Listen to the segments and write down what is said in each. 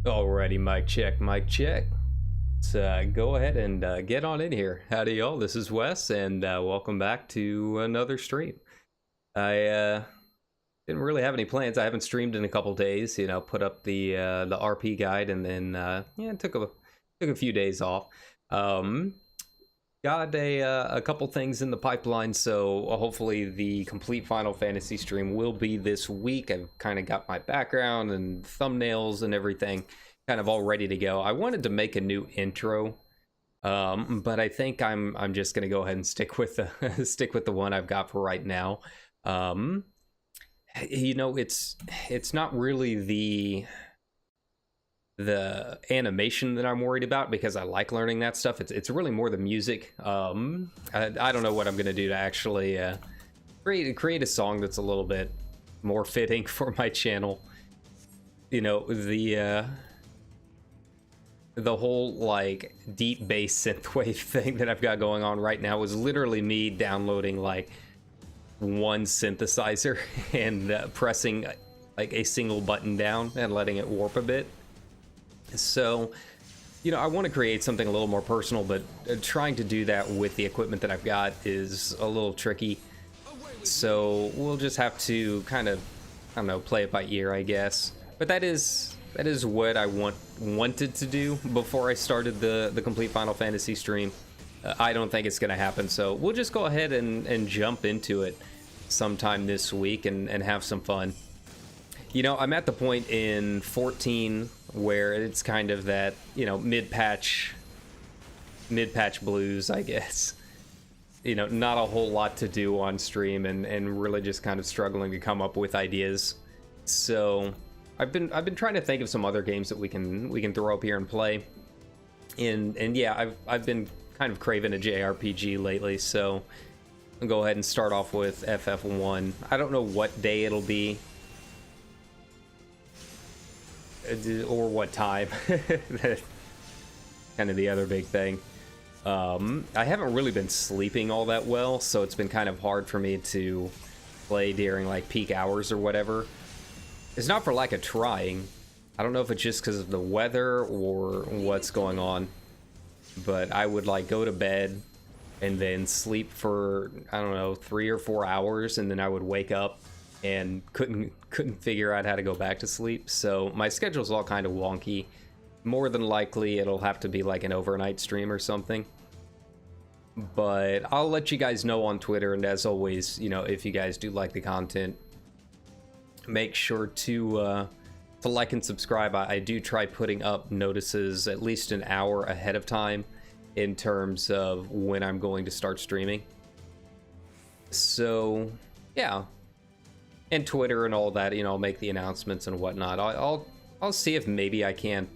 Alrighty, mic check, mic check. Let's go ahead and get on in here. Howdy, y'all. This is Wes, and welcome back to another stream. I didn't really have any plans. I haven't streamed in a couple days. You know, put up the RP guide, and then yeah, took a few days off. Got a couple things in the pipeline, so hopefully the complete Final Fantasy stream will be this week. I've kind of got my background and thumbnails and everything kind of all ready to go. I wanted to make a new intro, but I think I'm just gonna go ahead and stick with the stick with the one I've got for right now. You know, it's not really the animation that I'm worried about, because I like learning that stuff. It's really more the music. I don't know what I'm gonna do to actually create a song that's a little bit more fitting for my channel. You know, the whole like deep bass synthwave thing that I've got going on right now was literally me downloading like one synthesizer and pressing like a single button down and letting it warp a bit. So, you know, I want to create something a little more personal, but trying to do that with the equipment that I've got is a little tricky. So we'll just have to kind of, I don't know, play it by ear, I guess. But that is what I wanted to do before I started the complete Final Fantasy stream. I don't think it's gonna happen, so we'll just go ahead and jump into it sometime this week and have some fun. You know, I'm at the point in 14 where it's kind of that, you know, mid-patch blues, I guess. You know, not a whole lot to do on stream and really just kind of struggling to come up with ideas. So I've been trying to think of some other games that we can throw up here and play. And yeah, I've been kind of craving a JRPG lately, so I'll go ahead and start off with FF1. I don't know what day it'll be or what time. That's kind of the other big thing. I haven't really been sleeping all that well, so it's been kind of hard for me to play during like peak hours or whatever. It's not for lack of trying. I don't know if it's just because of the weather or what's going on, but I would like go to bed and then sleep for, I don't know, 3 or 4 hours, and then I would wake up and couldn't figure out how to go back to sleep. So my schedule's all kind of wonky. More than likely it'll have to be like an overnight stream or something, but I'll let you guys know on Twitter. And as always, you know, if you guys do like the content, make sure to like and subscribe. I do try putting up notices at least an hour ahead of time in terms of when I'm going to start streaming. So yeah, and Twitter and all that, you know, I'll make the announcements and whatnot. I'll see if maybe I can't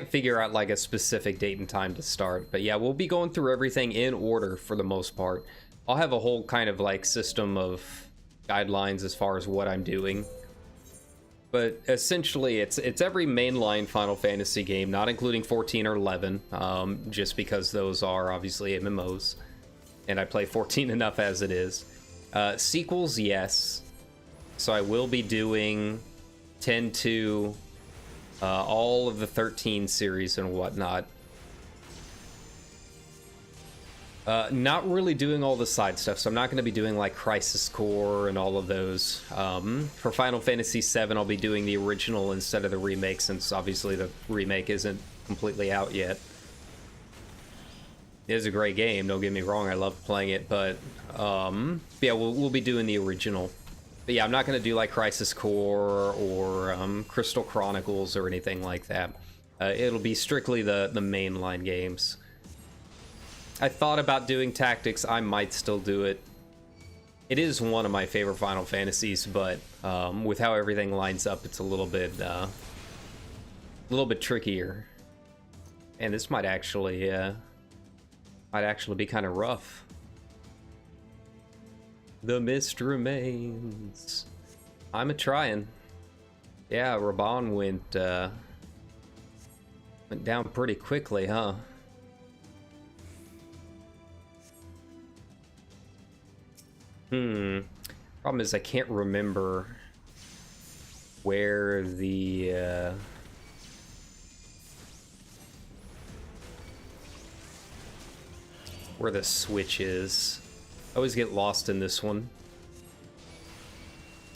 figure out like a specific date and time to start. But yeah, we'll be going through everything in order for the most part. I'll have a whole kind of like system of guidelines as far as what I'm doing, but essentially it's every mainline Final Fantasy game, not including 14 or 11, just because those are obviously MMOs and I play 14 enough as it is. Sequels, yes, so I will be doing 10 to all of the 13 series and whatnot. Not really doing all the side stuff, so I'm not going to be doing like Crisis Core and all of those. For Final Fantasy VII, I'll be doing the original instead of the remake, since obviously the remake isn't completely out yet. It is a great game, don't get me wrong, I love playing it, but yeah, we'll be doing the original. But yeah, I'm not going to do like Crisis Core or Crystal Chronicles or anything like that. It'll be strictly the mainline games. I thought about doing Tactics. I might still do it. It is one of my favorite Final Fantasies, but with how everything lines up, it's a little bit trickier. And this might actually be kind of rough. The mist remains. I'm a-trying. Yeah, Raban went down pretty quickly, huh? Problem is I can't remember where the switch is. I always get lost in this one.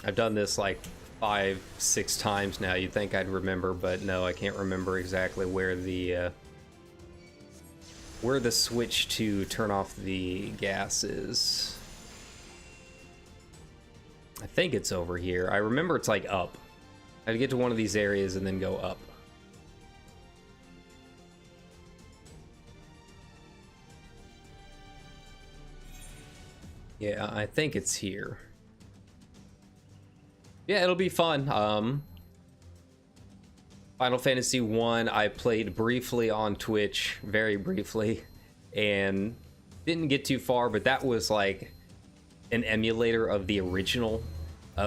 I've done this like 5-6 times now. You'd think I'd remember, but no, I can't remember exactly where the switch to turn off the gas is. I think it's over here. I remember it's like up. I have to get to one of these areas and then go up. Yeah, I think it's here. Yeah, it'll be fun. Final Fantasy 1, I played briefly on Twitch, very briefly, and didn't get too far, but that was like an emulator of the original.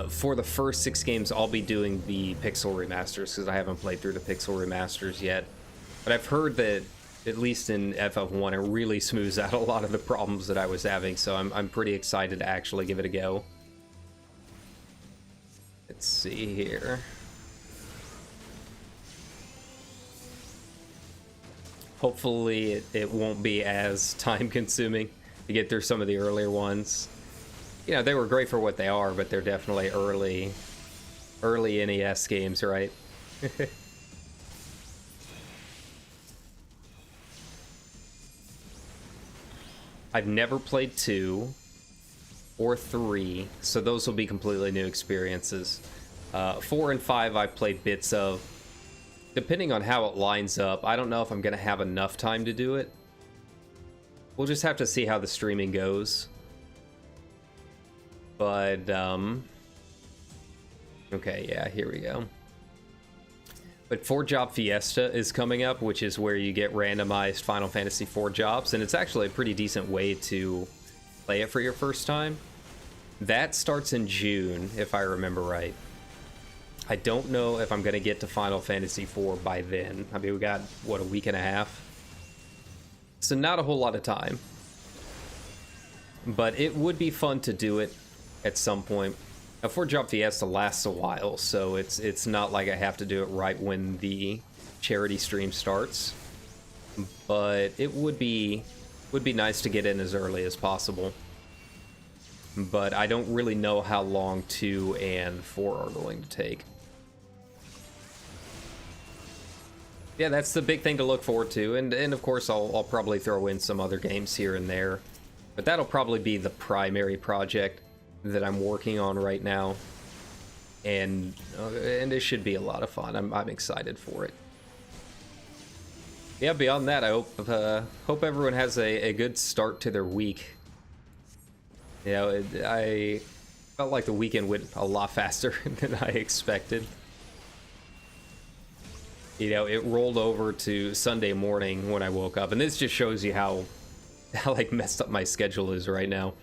For the first 6 games, I'll be doing the pixel remasters, because I haven't played through the pixel remasters yet. But I've heard that, at least in FF1, it really smooths out a lot of the problems that I was having, so I'm pretty excited to actually give it a go. Let's see here. Hopefully it won't be as time-consuming to get through some of the earlier ones. You know, they were great for what they are, but they're definitely early NES games, right? I've never played 2 or 3, so those will be completely new experiences. 4 and 5 I've played bits of. Depending on how it lines up, I don't know if I'm going to have enough time to do it. We'll just have to see how the streaming goes. But, okay, yeah, here we go. But 4-Job Fiesta is coming up, which is where you get randomized Final Fantasy IV jobs, and it's actually a pretty decent way to play it for your first time. That starts in June, if I remember right. I don't know if I'm going to get to Final Fantasy IV by then. I mean, we got, what, a week and a half? So not a whole lot of time. But it would be fun to do it at some point. Now, 4-Job Fiesta lasts a while, so it's not like I have to do it right when the charity stream starts. But it would be nice to get in as early as possible. But I don't really know how long 2 and 4 are going to take. Yeah, that's the big thing to look forward to, and of course I'll probably throw in some other games here and there, but that'll probably be the primary project that I'm working on right now, and it should be a lot of fun. I'm excited for it. Yeah, beyond that, I hope everyone has a good start to their week. You know, I felt like the weekend went a lot faster than I expected. You know, it rolled over to Sunday morning when I woke up, and this just shows you how like messed up my schedule is right now.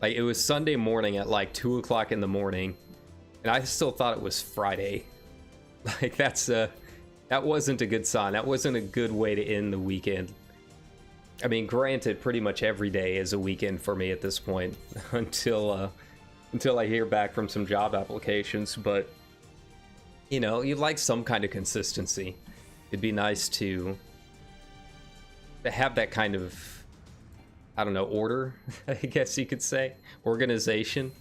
Like, it was Sunday morning at like 2 o'clock in the morning, and I still thought it was Friday. Like, that wasn't a good sign. That wasn't a good way to end the weekend. I mean, granted, pretty much every day is a weekend for me at this point, until I hear back from some job applications, but you know, you'd like some kind of consistency. It'd be nice to have that kind of, I don't know, order, I guess you could say, organization.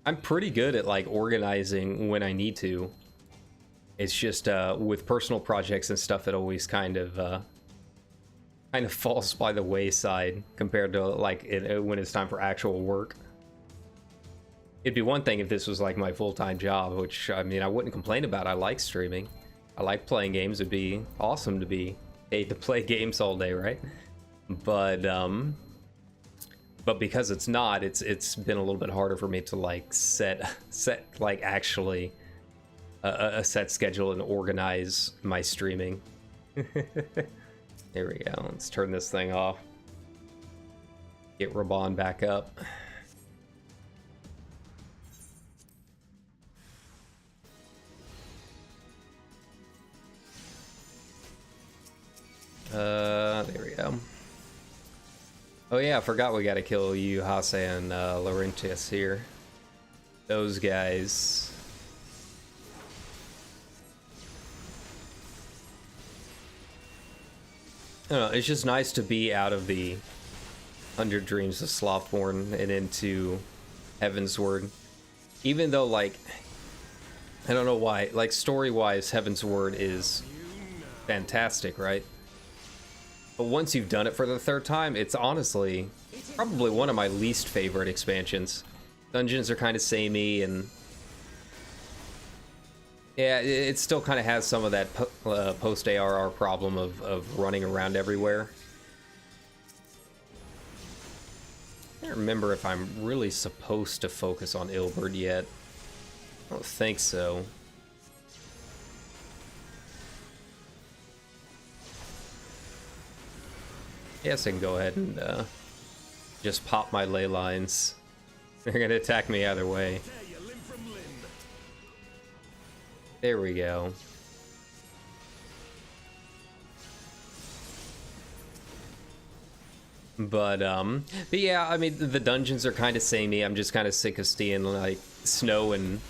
I'm pretty good at like organizing when I need to. It's just with personal projects and stuff, it always kind of falls by the wayside compared to like when it's time for actual work. It'd be one thing if this was like my full-time job, which, I mean, I wouldn't complain about. I like streaming. I like playing games. It'd be awesome to be paid to play games all day, right? But because it's not, it's been a little bit harder for me to like set like actually a set schedule and organize my streaming. There we go. Let's turn this thing off. Get Raban back up. There we go. Oh yeah, I forgot we gotta kill Yuhase and Laurentius here. those guys. I don't know, it's just nice to be out of the 100 Dreams of Slothborn and into Heavensward. Even though, like, I don't know why, like, story-wise, Heavensward is fantastic, right? But once you've done it for the third time, it's honestly probably one of my least favorite expansions. Dungeons are kind of samey, and yeah, it still kind of has some of that post-ARR problem of running around everywhere. I can't remember if I'm really supposed to focus on Ilberd yet. I don't think so. Yes, I can go ahead and just pop my ley lines. They're gonna attack me either way. There we go. But yeah, I mean, the dungeons are kind of samey. I'm just kind of sick of seeing like snow and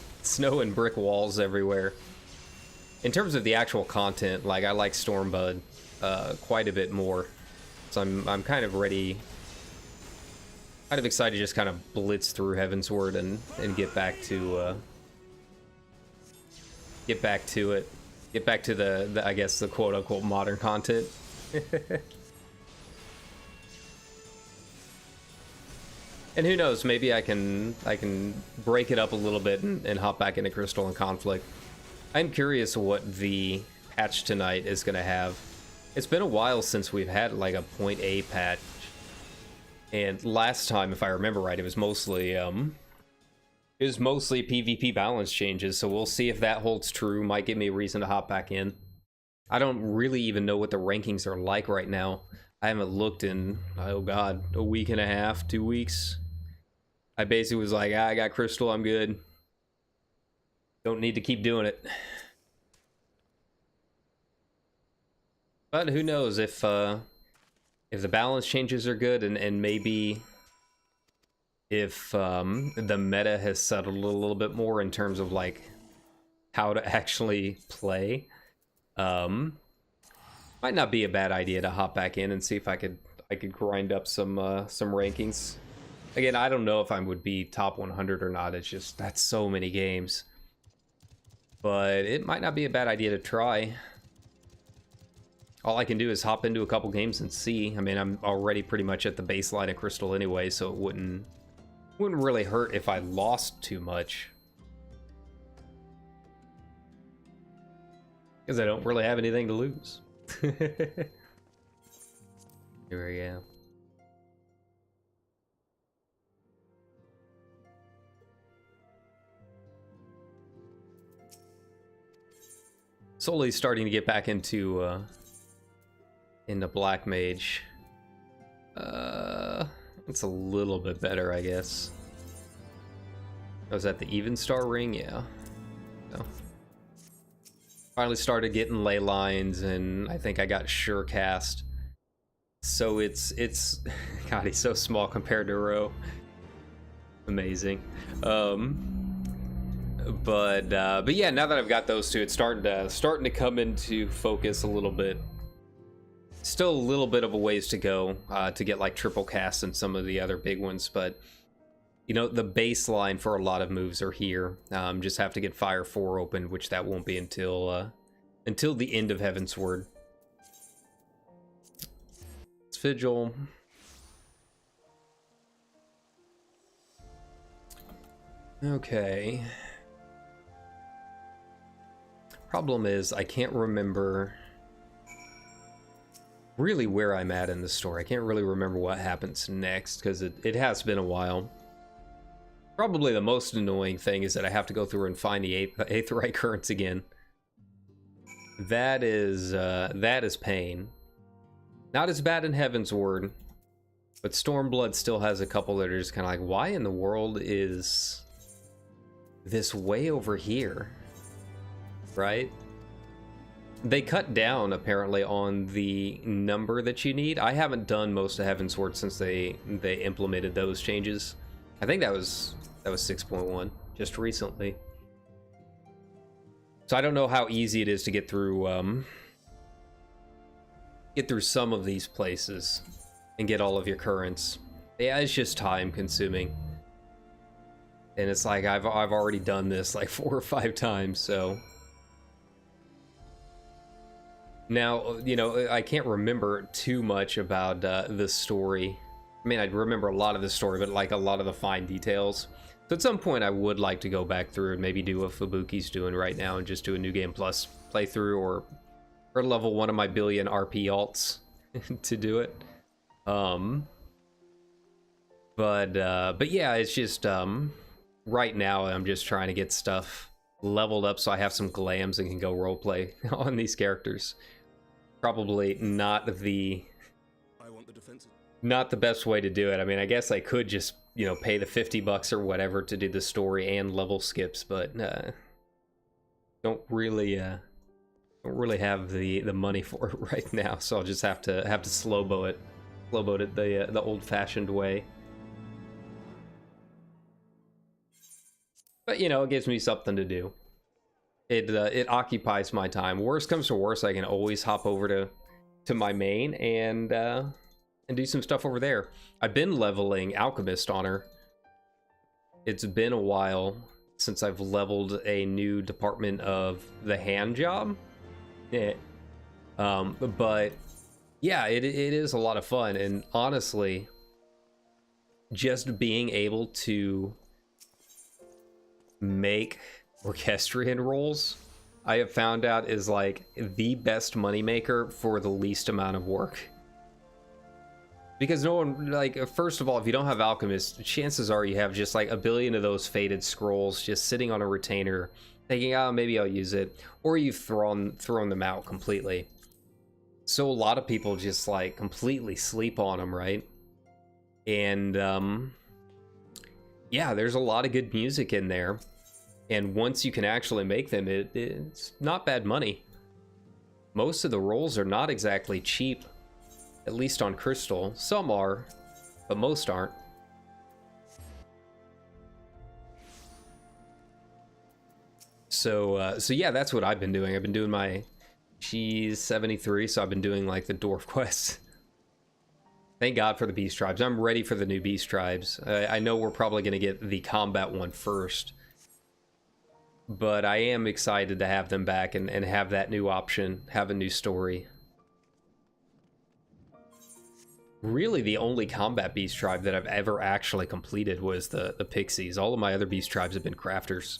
brick walls everywhere. In terms of the actual content, like, I like Stormbud quite a bit more. So I'm kind of ready, kind of excited to just kind of blitz through Heavensward and get back to it. Get back to the I guess the quote unquote modern content. And who knows, maybe I can break it up a little bit and hop back into Crystal and Conflict. I'm curious what the patch tonight is going to have. It's been a while since we've had like a .A patch. And last time, if I remember right, it was mostly PvP balance changes, so we'll see if that holds true. Might give me a reason to hop back in. I don't really even know what the rankings are like right now. I haven't looked in, oh god, a week and a half, 2 weeks. I basically was like, I got Crystal, I'm good. Don't need to keep doing it. But who knows if the balance changes are good, and maybe if the meta has settled a little bit more in terms of like how to actually play. Might not be a bad idea to hop back in and see if I could grind up some rankings. Again, I don't know if I would be top 100 or not. It's just, that's so many games. But it might not be a bad idea to try. All I can do is hop into a couple games and see. I mean, I'm already pretty much at the baseline of Crystal anyway, so it wouldn't really hurt if I lost too much. Because I don't really have anything to lose. Here we go. Slowly starting to get back into Black Mage. It's a little bit better, I guess. I was at the Even Star ring, yeah. So finally started getting ley lines, and I think I got Surecast. So it's God, he's so small compared to Ro. Amazing. But yeah, now that I've got those two, it's starting to come into focus a little bit. Still a little bit of a ways to go to get like triple cast and some of the other big ones, but you know, the baseline for a lot of moves are here. Just have to get Fire 4 opened, which that won't be until the end of Heavensward. It's Vigil. Okay. Problem is, I can't remember really where I'm at in the story. I can't really remember what happens next, because it has been a while. Probably the most annoying thing is that I have to go through and find the Aetheryte Currents again. That is pain. Not as bad in Heavensward, but Stormblood still has a couple that are just kind of like, why in the world is this way over here? Right? They cut down apparently on the number that you need. I haven't done most of Heavensward since they implemented those changes. I think that was 6.1. just recently. So I don't know how easy it is to get through some of these places and get all of your currents. Yeah, it's just time consuming. And it's like I've already done this like 4 or 5 times, so now, you know, I can't remember too much about the story. I mean, I remember a lot of the story, but like a lot of the fine details. So at some point I would like to go back through and maybe do what Fubuki's doing right now and just do a New Game Plus playthrough, or level one of my billion RP alts to do it. But yeah, it's just right now I'm just trying to get stuff leveled up so I have some glams and can go roleplay on these characters. Probably not the best way to do it. I mean, I guess I could just, you know, pay the $50 or whatever to do the story and level skips, but don't really have the money for it right now. So I'll just have to slowbo it the old-fashioned way. But you know, it gives me something to do. It occupies my time. Worst comes to worst, I can always hop over to my main and do some stuff over there. I've been leveling Alchemist on her. It's been a while since I've leveled a new department of the hand job. Yeah. But yeah, it is a lot of fun, and honestly, just being able to make orchestrion rolls, I have found out, is like the best moneymaker for the least amount of work. Because no one, like, first of all, if you don't have Alchemist, chances are you have just like a billion of those faded scrolls just sitting on a retainer, thinking, oh, maybe I'll use it, or you've thrown them out completely. So a lot of people just like completely sleep on them, right? And yeah, there's a lot of good music in there, and once you can actually make them, it's not bad money. Most of the rolls are not exactly cheap, at least on Crystal. Some are, but most aren't. So yeah, that's what I've been doing. I've been doing my She's 73, so I've been doing like the dwarf quests. Thank God for the beast tribes. I'm ready for the new beast tribes. I know we're probably going to get the combat one first, but I am excited to have them back and have that new option, have a new story. Really, the only combat beast tribe that I've ever actually completed was the pixies. All of my other beast tribes have been crafters,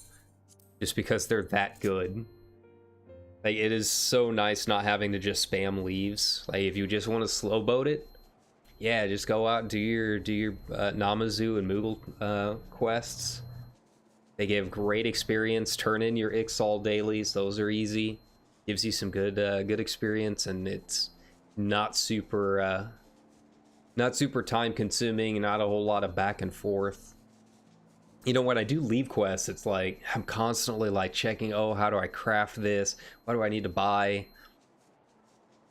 just because they're that good. Like, it is so nice not having to just spam leaves. Like, if you just want to slow boat it, yeah, just go out and do your Namazu and Moogle quests. They give great experience. Turn in your Ixal dailies; those are easy. Gives you some good experience, and it's not super time consuming. Not a whole lot of back and forth. You know, when I do leave quests, it's like I'm constantly like checking, oh, how do I craft this? What do I need to buy?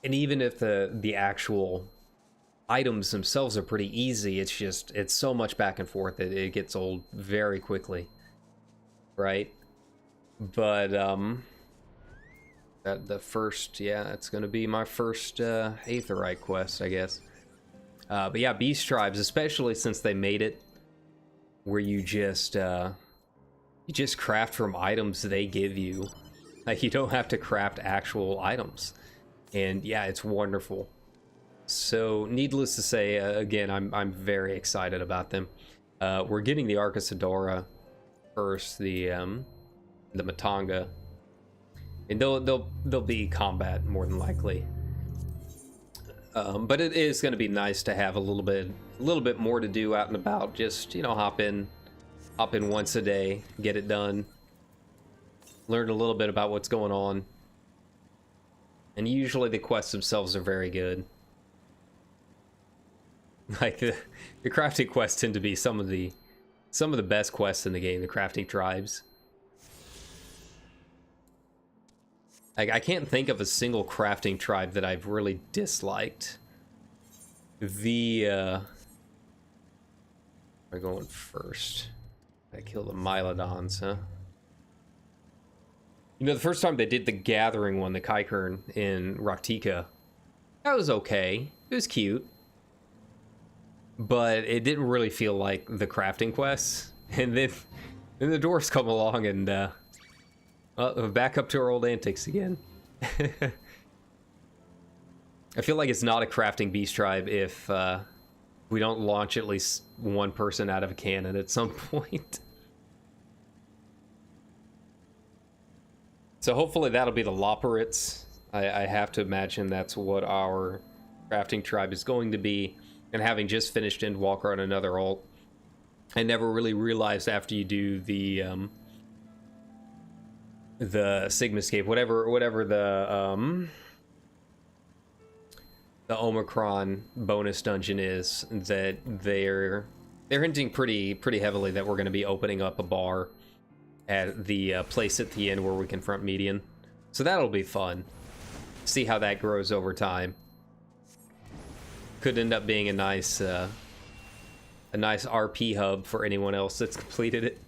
And even if the actual items themselves are pretty easy, it's so much back and forth that it gets old very quickly, right? But the first, yeah, it's gonna be my first Aetheryte quest, I guess. But yeah, beast tribes, especially since they made it where you just craft from items they give you. Like, you don't have to craft actual items, and yeah, it's wonderful. So needless to say, again, I'm very excited about them. We're getting the Ark of Sidora first, the Matanga, and they'll be combat more than likely. But it is going to be nice to have a little bit more to do out and about. Just, you know, hop in once a day, get it done, learn a little bit about what's going on, and usually the quests themselves are very good. Like the crafting quests tend to be some of the best quests in the game. The crafting tribes. Like, I can't think of a single crafting tribe that I've really disliked. We're going first. I kill the Mylodons, huh? You know, the first time they did the Gathering one, the Kaikern in Raktika, that was okay. It was cute. But it didn't really feel like the crafting quests. And then the doors come along and back up to our old antics again. I feel like it's not a crafting beast tribe if we don't launch at least one person out of a cannon at some point. So hopefully that'll be the Loporits. I have to imagine that's what our crafting tribe is going to be. And having just finished Endwalker on another ult, I never really realized after you do the Sigmascape, whatever the Omicron bonus dungeon is, that they're hinting pretty heavily that we're going to be opening up a bar at the place at the end where we confront Median. So that'll be fun. See how that grows over time. Could end up being a nice RP hub for anyone else that's completed it.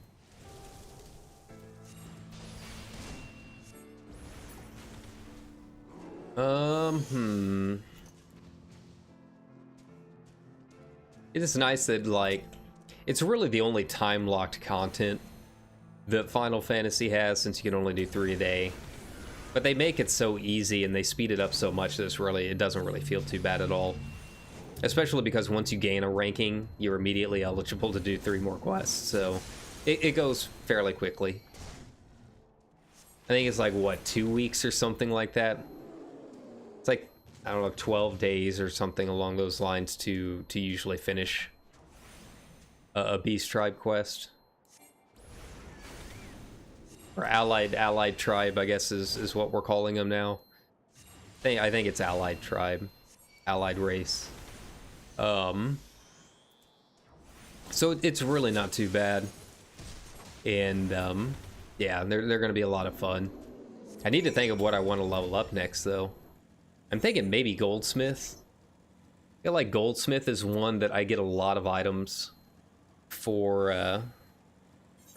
It is nice that, like, it's really the only time-locked content that Final Fantasy has, since you can only do 3 a day. But they make it so easy and they speed it up so much that it doesn't really feel too bad at all. Especially because once you gain a ranking, you're immediately eligible to do 3 more quests, so it goes fairly quickly. I think it's like, what, 2 weeks or something like that? It's like, I don't know, 12 days or something along those lines to usually finish a Beast Tribe quest. Or Allied Tribe, I guess is what we're calling them now. I think it's Allied Tribe. Allied Race. So it's really not too bad. And, yeah, they're gonna be a lot of fun. I need to think of what I want to level up next, though. I'm thinking maybe Goldsmith. I feel like Goldsmith is one that I get a lot of items for, where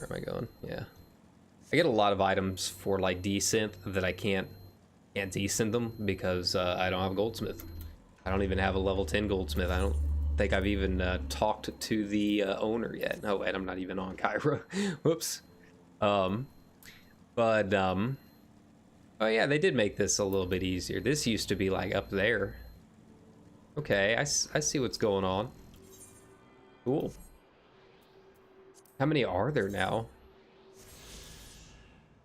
am I going? Yeah. I get a lot of items for, like, desynth that I can't desynth them because I don't have Goldsmith. I don't even have a level 10 Goldsmith. I don't think I've even talked to the owner yet. No, and I'm not even on Kyra. Whoops. Oh yeah, they did make this a little bit easier. This used to be like up there. Okay, I see what's going on. Cool. How many are there now?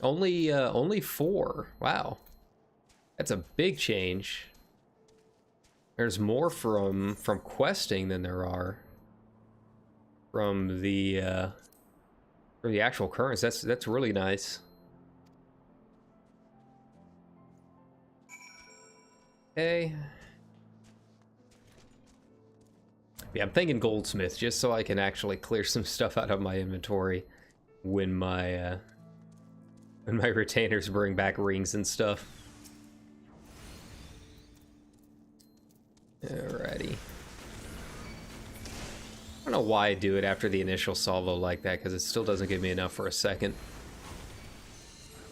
Only 4. Wow. That's a big change. There's more from questing than there are from the actual currents. That's really nice. Okay. Yeah, I'm thinking Goldsmith just so I can actually clear some stuff out of my inventory when my retainers bring back rings and stuff. Alrighty. I don't know why I do it after the initial salvo like that, because it still doesn't give me enough for a second.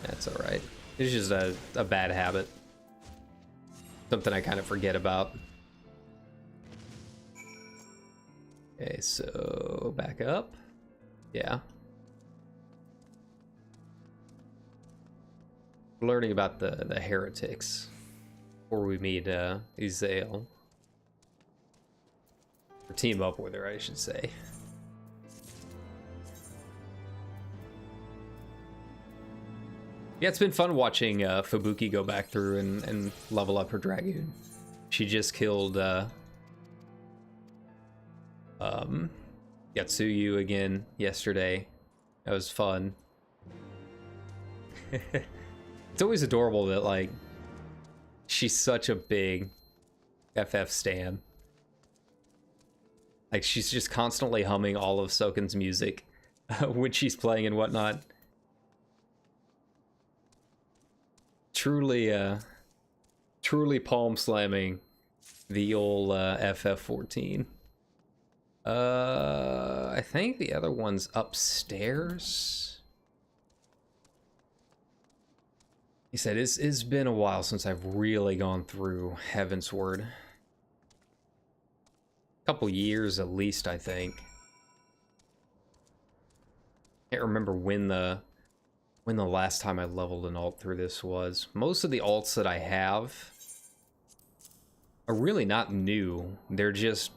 That's alright. It's just a bad habit. Something I kind of forget about. Okay, so back up. Yeah. Learning about the heretics before we meet Ezale. Or team up with her, I should say. Yeah, it's been fun watching Fubuki go back through and level up her Dragoon. She just killed Yatsuyu again yesterday. That was fun. It's always adorable that, like, she's such a big FF stan. Like, she's just constantly humming all of Soken's music when she's playing and whatnot. Truly palm slamming the old FF14. I think the other one's upstairs. He said, it's been a while since I've really gone through Heavensward. Couple years at least, I think. Can't remember when the last time I leveled an alt through this was. Most of the alts that I have are really not new. They're just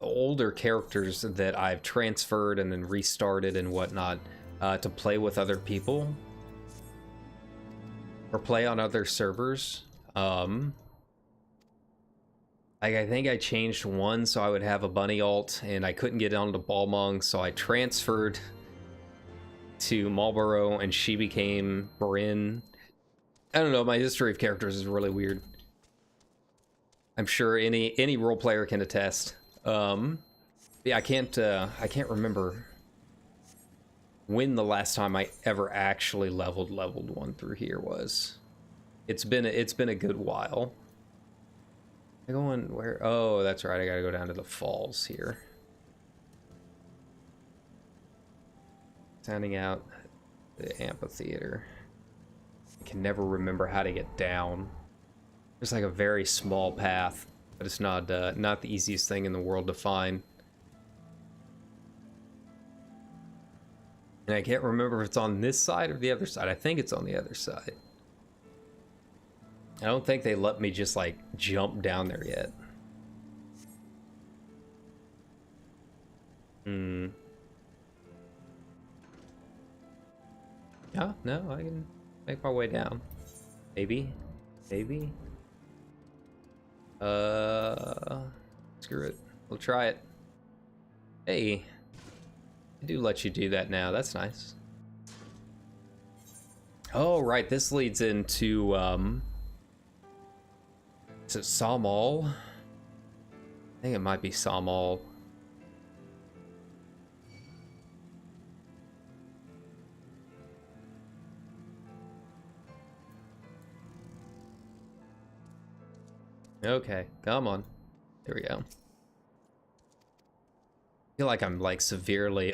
older characters that I've transferred and then restarted and whatnot to play with other people or play on other servers. I think I changed one so I would have a bunny alt, and I couldn't get onto Balmung, so I transferred to Marlborough, and she became Bryn. I don't know, my history of characters is really weird. I'm sure any role player can attest. Yeah, I can't remember when the last time I ever actually leveled one through here was. It's been a good while. I'm going where? Oh, that's right. I gotta go down to the falls here. Sounding out the amphitheater. I can never remember how to get down. There's like a very small path, but it's not the easiest thing in the world to find. And I can't remember if it's on this side or the other side. I think it's on the other side. I don't think they let me just like jump down there yet. Yeah, no, I can make my way down. Maybe. Screw it. We'll try it. Hey. I do let you do that now. That's nice. Oh, right. This leads into, is it Samal? I think it might be Samal. Okay, come on. There we go. I feel like I'm like severely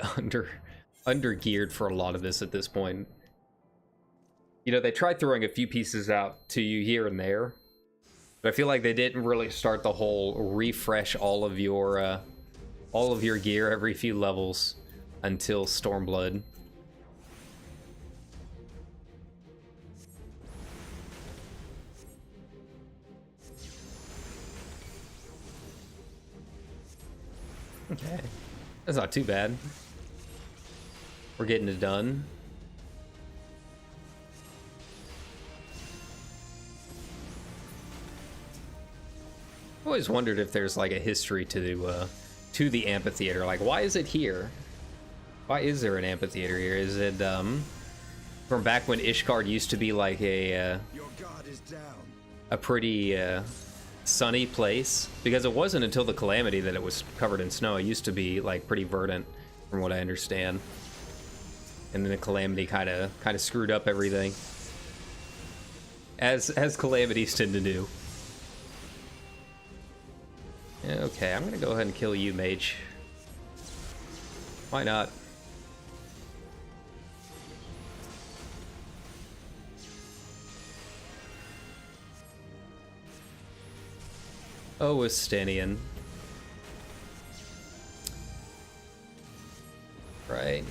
under geared for a lot of this at this point. You know, they tried throwing a few pieces out to you here and there, but I feel like they didn't really start the whole refresh all of your gear every few levels until Stormblood. Okay, that's not too bad. We're getting it done. I always wondered if there's like a history to the amphitheater. Like, why is it here? Why is there an amphitheater here? Is it from back when Ishgard used to be like a pretty sunny place? Because it wasn't until the Calamity that it was covered in snow. It used to be like pretty verdant, from what I understand. And then the Calamity kind of screwed up everything, as Calamities tend to do. Okay, I'm gonna go ahead and kill you, mage. Why not? Oh, Estinian. Right.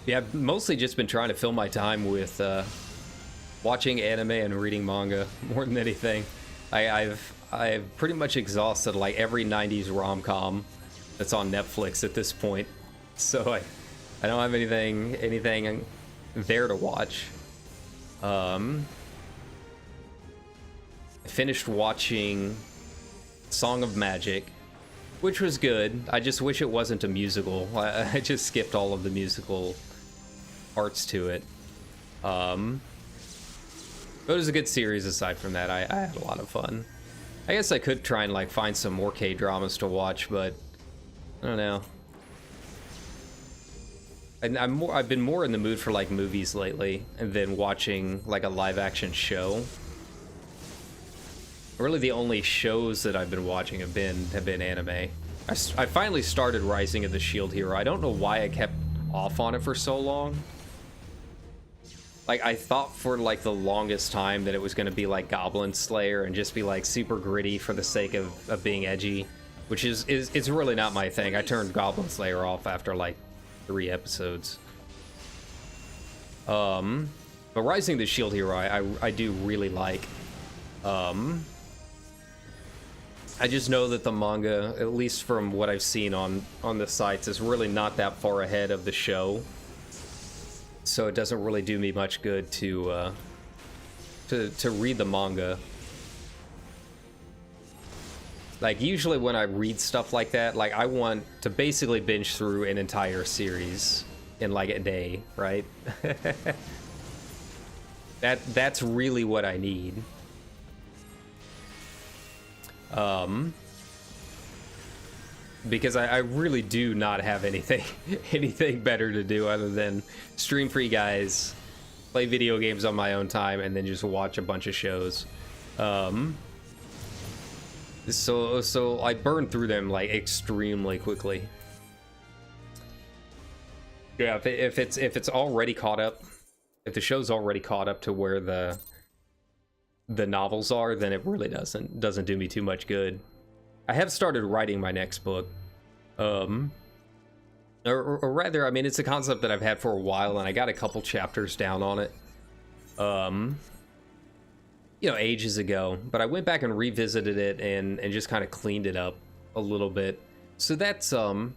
Yeah, I've mostly just been trying to fill my time with watching anime and reading manga more than anything. I've pretty much exhausted like every 90s rom-com that's on Netflix at this point, so I don't have anything there to watch. I finished watching Song of Magic, which was good. I just wish it wasn't a musical. I just skipped all of the musical parts to it. But it was a good series aside from that. I had a lot of fun. I guess I could try and like find some more K-dramas to watch, but I don't know. I've been more in the mood for like movies lately than watching like a live action show. Really, the only shows that I've been watching have been anime. I finally started Rising of the Shield Hero. I don't know why I kept off on it for so long. Like, I thought for, like, the longest time that it was going to be, like, Goblin Slayer and just be, like, super gritty for the sake of being edgy, which is it's really not my thing. I turned Goblin Slayer off after, like, 3 episodes. But Rising of the Shield Hero, I do really like. I just know that the manga, at least from what I've seen on the sites, is really not that far ahead of the show. So it doesn't really do me much good to read the manga. Like, usually when I read stuff like that, like, I want to basically binge through an entire series in, like, a day, right? That's really what I need. Because I really do not have anything better to do other than stream for you guys, play video games on my own time, and then just watch a bunch of shows. So I burn through them, like, extremely quickly. Yeah, if it's already caught up, if the show's already caught up to where the novels are, then it really doesn't do me too much good. I have started writing my next book. Or rather, I mean, it's a concept that I've had for a while, and I got a couple chapters down on it. You know, ages ago. But I went back and revisited it and just kind of cleaned it up a little bit. So that's that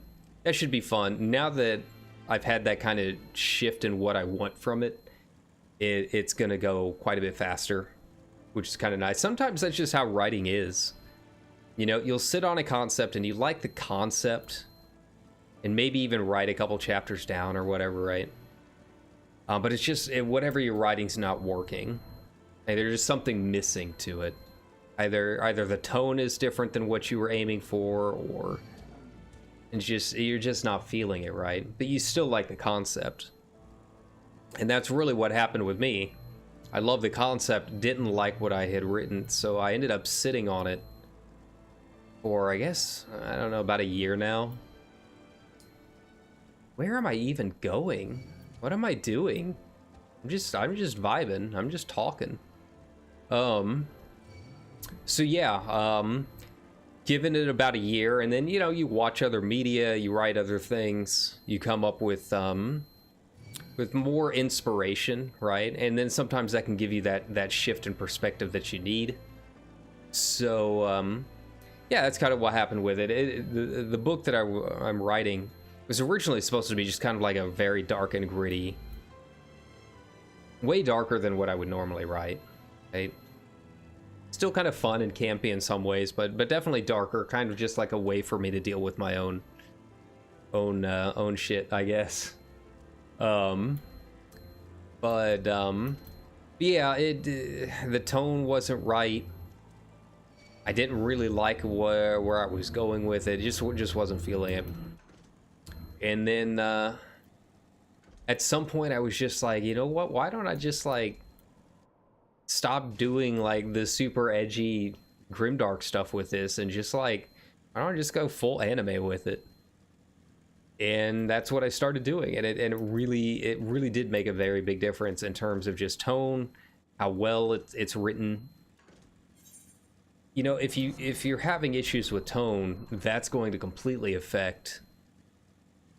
should be fun. Now that I've had that kind of shift in what I want from it, it's gonna go quite a bit faster, which is kind of nice. Sometimes that's just how writing is. You know, you'll sit on a concept and you like the concept and maybe even write a couple chapters down or whatever, right? But it's just, whatever you're writing's not working. Like, there's just something missing to it. Either the tone is different than what you were aiming for, or you're just not feeling it right. But you still like the concept. And that's really what happened with me. I love the concept, didn't like what I had written, so I ended up sitting on it for, I guess, I don't know, about a year now. Where am I even going? What am I doing? I'm just vibing. I'm just talking. So yeah, giving it about a year, and then, you know, you watch other media, you write other things, you come up with more inspiration, right? And then sometimes that can give you that shift in perspective that you need. So, yeah, that's kind of what happened with it. The book that I'm writing was originally supposed to be just kind of like a very dark and gritty, way darker than what I would normally write, right? Still kind of fun and campy in some ways, but definitely darker, kind of just like a way for me to deal with my own shit, I guess. Yeah, the tone wasn't right. I didn't really like where I was going with it. Just wasn't feeling it. And then at some point I was just like, you know what? Why don't I just, like, stop doing, like, the super edgy grimdark stuff with this and just, like, why don't I just go full anime with it? And that's what I started doing, and it really did make a very big difference in terms of just tone, how well it's written. You know, if you're having issues with tone, that's going to completely affect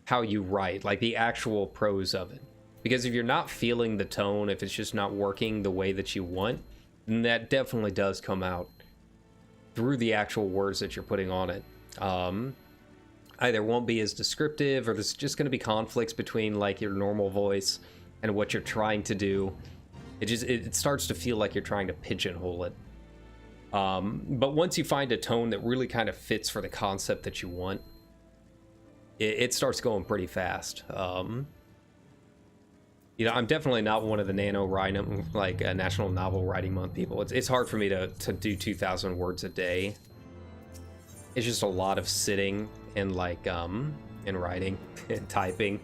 how you write, like the actual prose of it. Because if you're not feeling the tone, if it's just not working the way that you want, then that definitely does come out through the actual words that you're putting on it. Either won't be as descriptive, or there's just going to be conflicts between, like, your normal voice and what you're trying to do. It starts to feel like you're trying to pigeonhole it. But once you find a tone that really kind of fits for the concept that you want, it starts going pretty fast. You know, I'm definitely not one of the NaNoWriMo, like, National Novel Writing Month people. It's hard for me to do 2,000 words a day. It's just a lot of sitting and, like, and writing and typing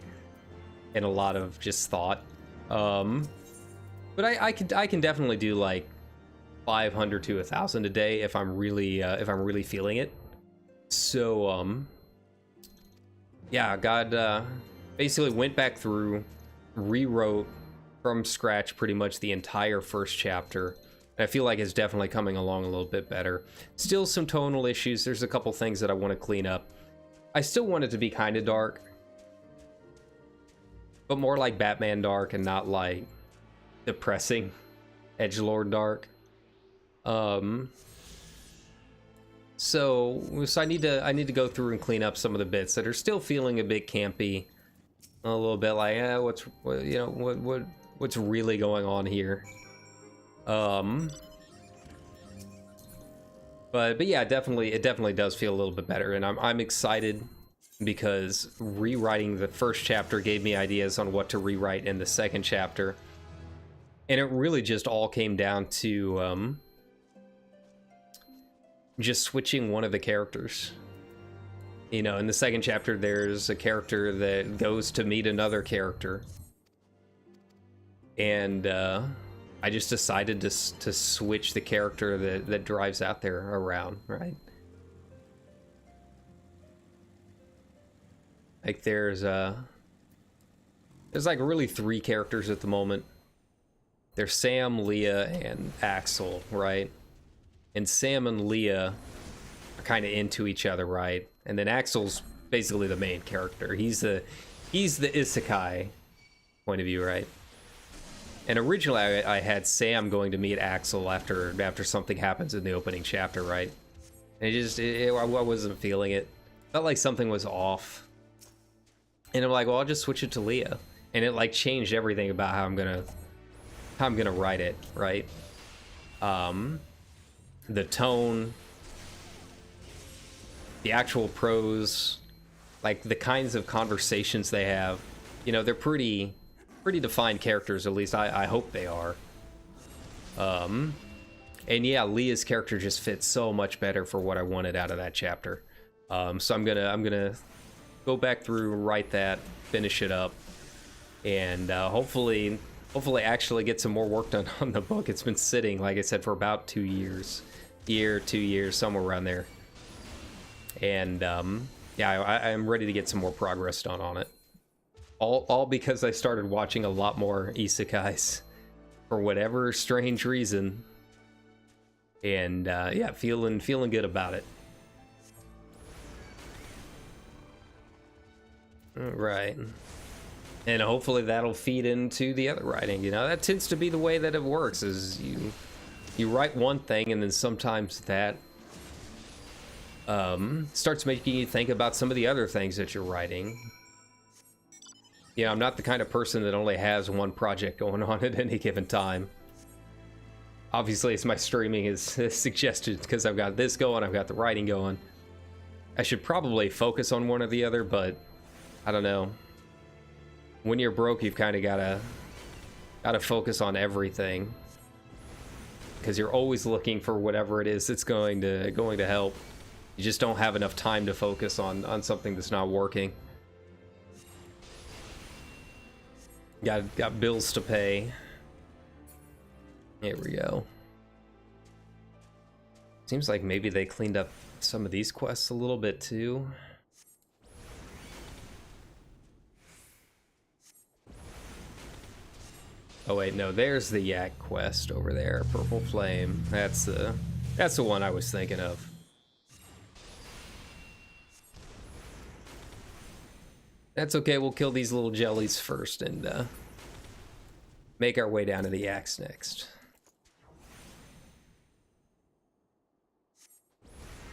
and a lot of just thought. But I can definitely do, like, 500 to 1,000 a day if I'm really feeling it. So yeah, God basically went back through, rewrote from scratch pretty much the entire first chapter. And I feel like it's definitely coming along a little bit better. Still some tonal issues. There's a couple things that I want to clean up. I still want it to be kind of dark, but more like Batman dark and not like depressing edgelord dark. So I need to go through and clean up some of the bits that are still feeling a bit campy, a little bit like, what's really going on here? But yeah, it definitely does feel a little bit better, and I'm excited because rewriting the first chapter gave me ideas on what to rewrite in the second chapter, and it really just all came down to just switching one of the characters. You know, in the second chapter, there's a character that goes to meet another character, and I just decided to switch the character that drives out there around, right? Like there's like really 3 characters at the moment. There's Sam, Leah, and Axel, right? And Sam and Leah are kind of into each other, right? And then Axel's basically the main character. He's the isekai point of view, right? And originally I had Sam going to meet Axel after something happens in the opening chapter, right? And I wasn't feeling it. Felt like something was off. And I'm like, well, I'll just switch it to Leah. And it like changed everything about how I'm gonna write it, right? The tone, the actual prose, like the kinds of conversations they have, you know, they're pretty defined characters, at least I hope they are. And yeah, Leah's character just fits so much better for what I wanted out of that chapter. So I'm gonna go back through, write that, finish it up, and hopefully actually get some more work done on the book. It's been sitting, like I said, for about 2 years. 2 years, somewhere around there. And yeah, I'm ready to get some more progress done on it. All because I started watching a lot more isekais for whatever strange reason. And yeah, feeling good about it. All right. And hopefully that'll feed into the other writing. You know, that tends to be the way that it works, is you write one thing and then sometimes that starts making you think about some of the other things that you're writing. You know, I'm not the kind of person that only has one project going on at any given time. Obviously, as my streaming is suggested, because I've got this going, I've got the writing going. I should probably focus on one or the other, but I don't know. When you're broke, you've kind of gotta focus on everything, because you're always looking for whatever it is that's going to help. You just don't have enough time to focus on something that's not working. Got bills to pay. Here we go. Seems like maybe they cleaned up some of these quests a little bit too. Oh wait, no, there's the Yak quest over there, Purple Flame. That's the one I was thinking of. That's okay, we'll kill these little jellies first and make our way down to the Yaks next.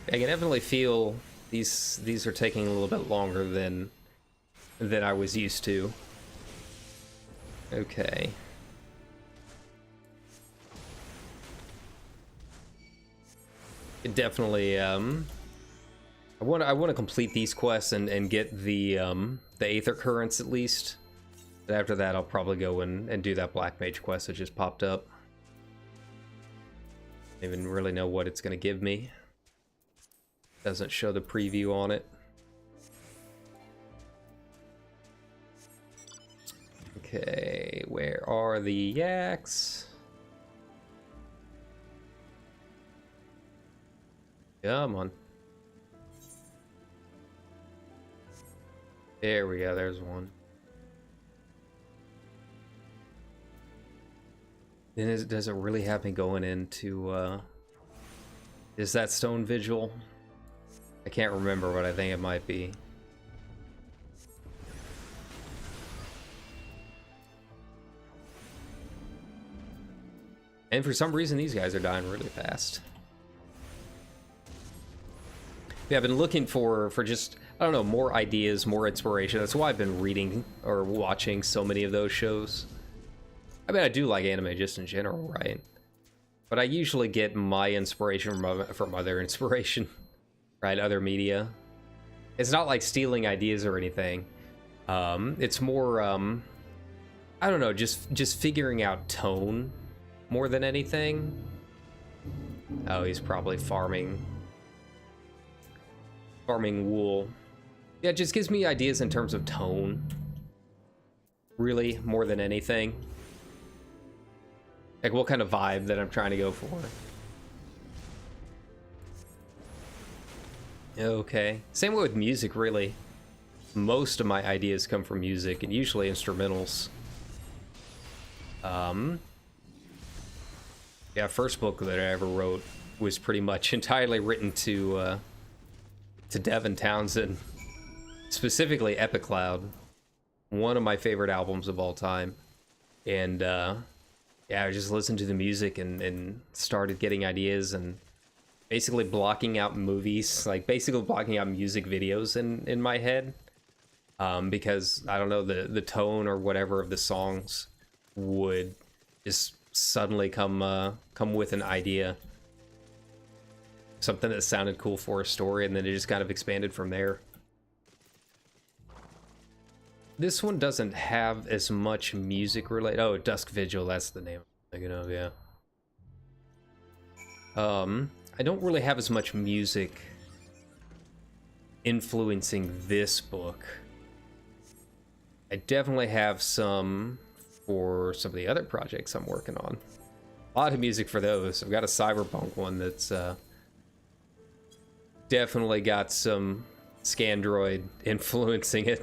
I can definitely feel these are taking a little bit longer than I was used to. Okay. It definitely I want to complete these quests and get the Aether Currents at least. But after that, I'll probably go and do that Black Mage quest that just popped up. Don't even really know what it's going to give me. Doesn't show the preview on it. Okay, where are the Yaks? Come on. There we go, there's one. Then does it really have me going into, is that Stone Vigil? I can't remember, but I think it might be. And for some reason, these guys are dying really fast. Yeah, I've been looking for just, I don't know, more ideas, more inspiration. That's why I've been reading or watching so many of those shows. I mean, I do like anime just in general, right? But I usually get my inspiration from other inspiration, right? Other media. It's not like stealing ideas or anything. It's more, I don't know, just figuring out tone more than anything. Oh, he's probably farming wool. Yeah, it just gives me ideas in terms of tone, really, more than anything. Like what kind of vibe that I'm trying to go for. Okay, same way with music, really. Most of my ideas come from music, and usually instrumentals. Yeah, first book that I ever wrote was pretty much entirely written to Devin Townsend, specifically Epic Cloud, one of my favorite albums of all time. And yeah, I just listened to the music and started getting ideas and basically blocking out movies, like basically blocking out music videos in my head, because I don't know, the tone or whatever of the songs would just suddenly come with an idea, something that sounded cool for a story, and then it just kind of expanded from there. This one doesn't have as much music related. Oh, Dusk Vigil, that's the name I'm thinking of, yeah. I don't really have as much music influencing this book. I definitely have some for some of the other projects I'm working on. A lot of music for those. I've got a cyberpunk one that's definitely got some Scandroid influencing it.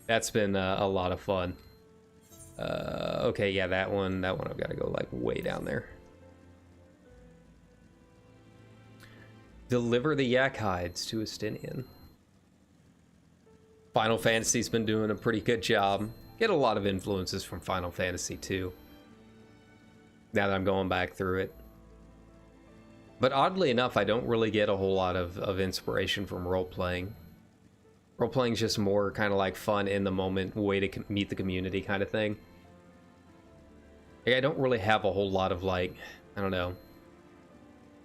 That's been a lot of fun. Okay, yeah, that one I've got to go like way down there. Deliver the yak hides to Estinian. Final Fantasy's been doing a pretty good job. Get a lot of influences from Final Fantasy 2. Now that I'm going back through it. But oddly enough, I don't really get a whole lot of inspiration from role-playing. Role-playing's just more kind of like fun in the moment, way to meet the community kind of thing. Like, I don't really have a whole lot of like, I don't know.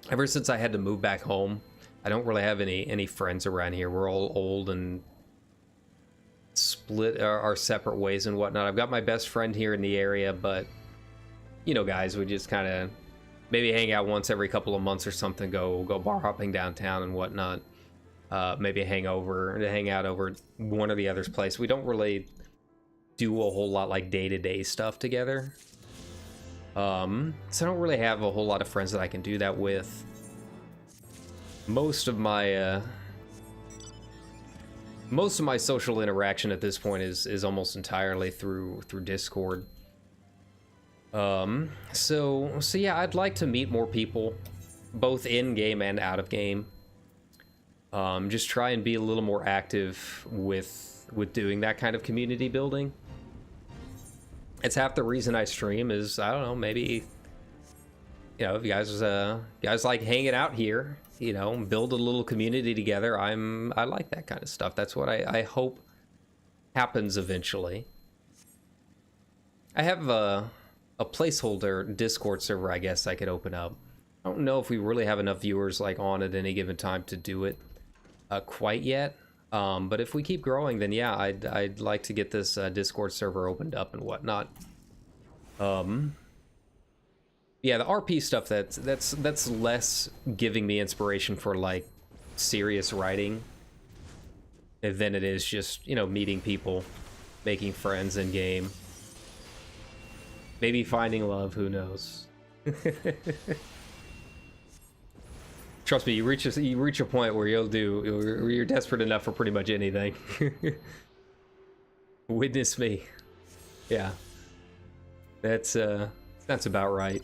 Ever since I had to move back home, I don't really have any friends around here. We're all old and split our separate ways and whatnot. I've got my best friend here in the area, but you know, guys, we just kind of maybe hang out once every couple of months or something, go bar hopping downtown and whatnot. Maybe hang out over one or the other's place. We don't really do a whole lot like day-to-day stuff together. So I don't really have a whole lot of friends that I can do that with. Most of my social interaction at this point is almost entirely through Discord. So yeah, I'd like to meet more people, both in game and out of game. Just try and be a little more active with doing that kind of community building. It's half the reason I stream is, I don't know, maybe, you know, if you guys like hanging out here, you know, build a little community together. I like that kind of stuff. That's what I hope happens eventually. I have a placeholder Discord server, I guess I could open up. I don't know if we really have enough viewers like on at any given time to do it quite yet. But if we keep growing, then yeah, I'd like to get this Discord server opened up and whatnot. Yeah, the RP stuff that's less giving me inspiration for like serious writing than it is just, you know, meeting people, making friends in game, maybe finding love. Who knows? Trust me, you reach a point where you're desperate enough for pretty much anything. Witness me. Yeah. That's about right.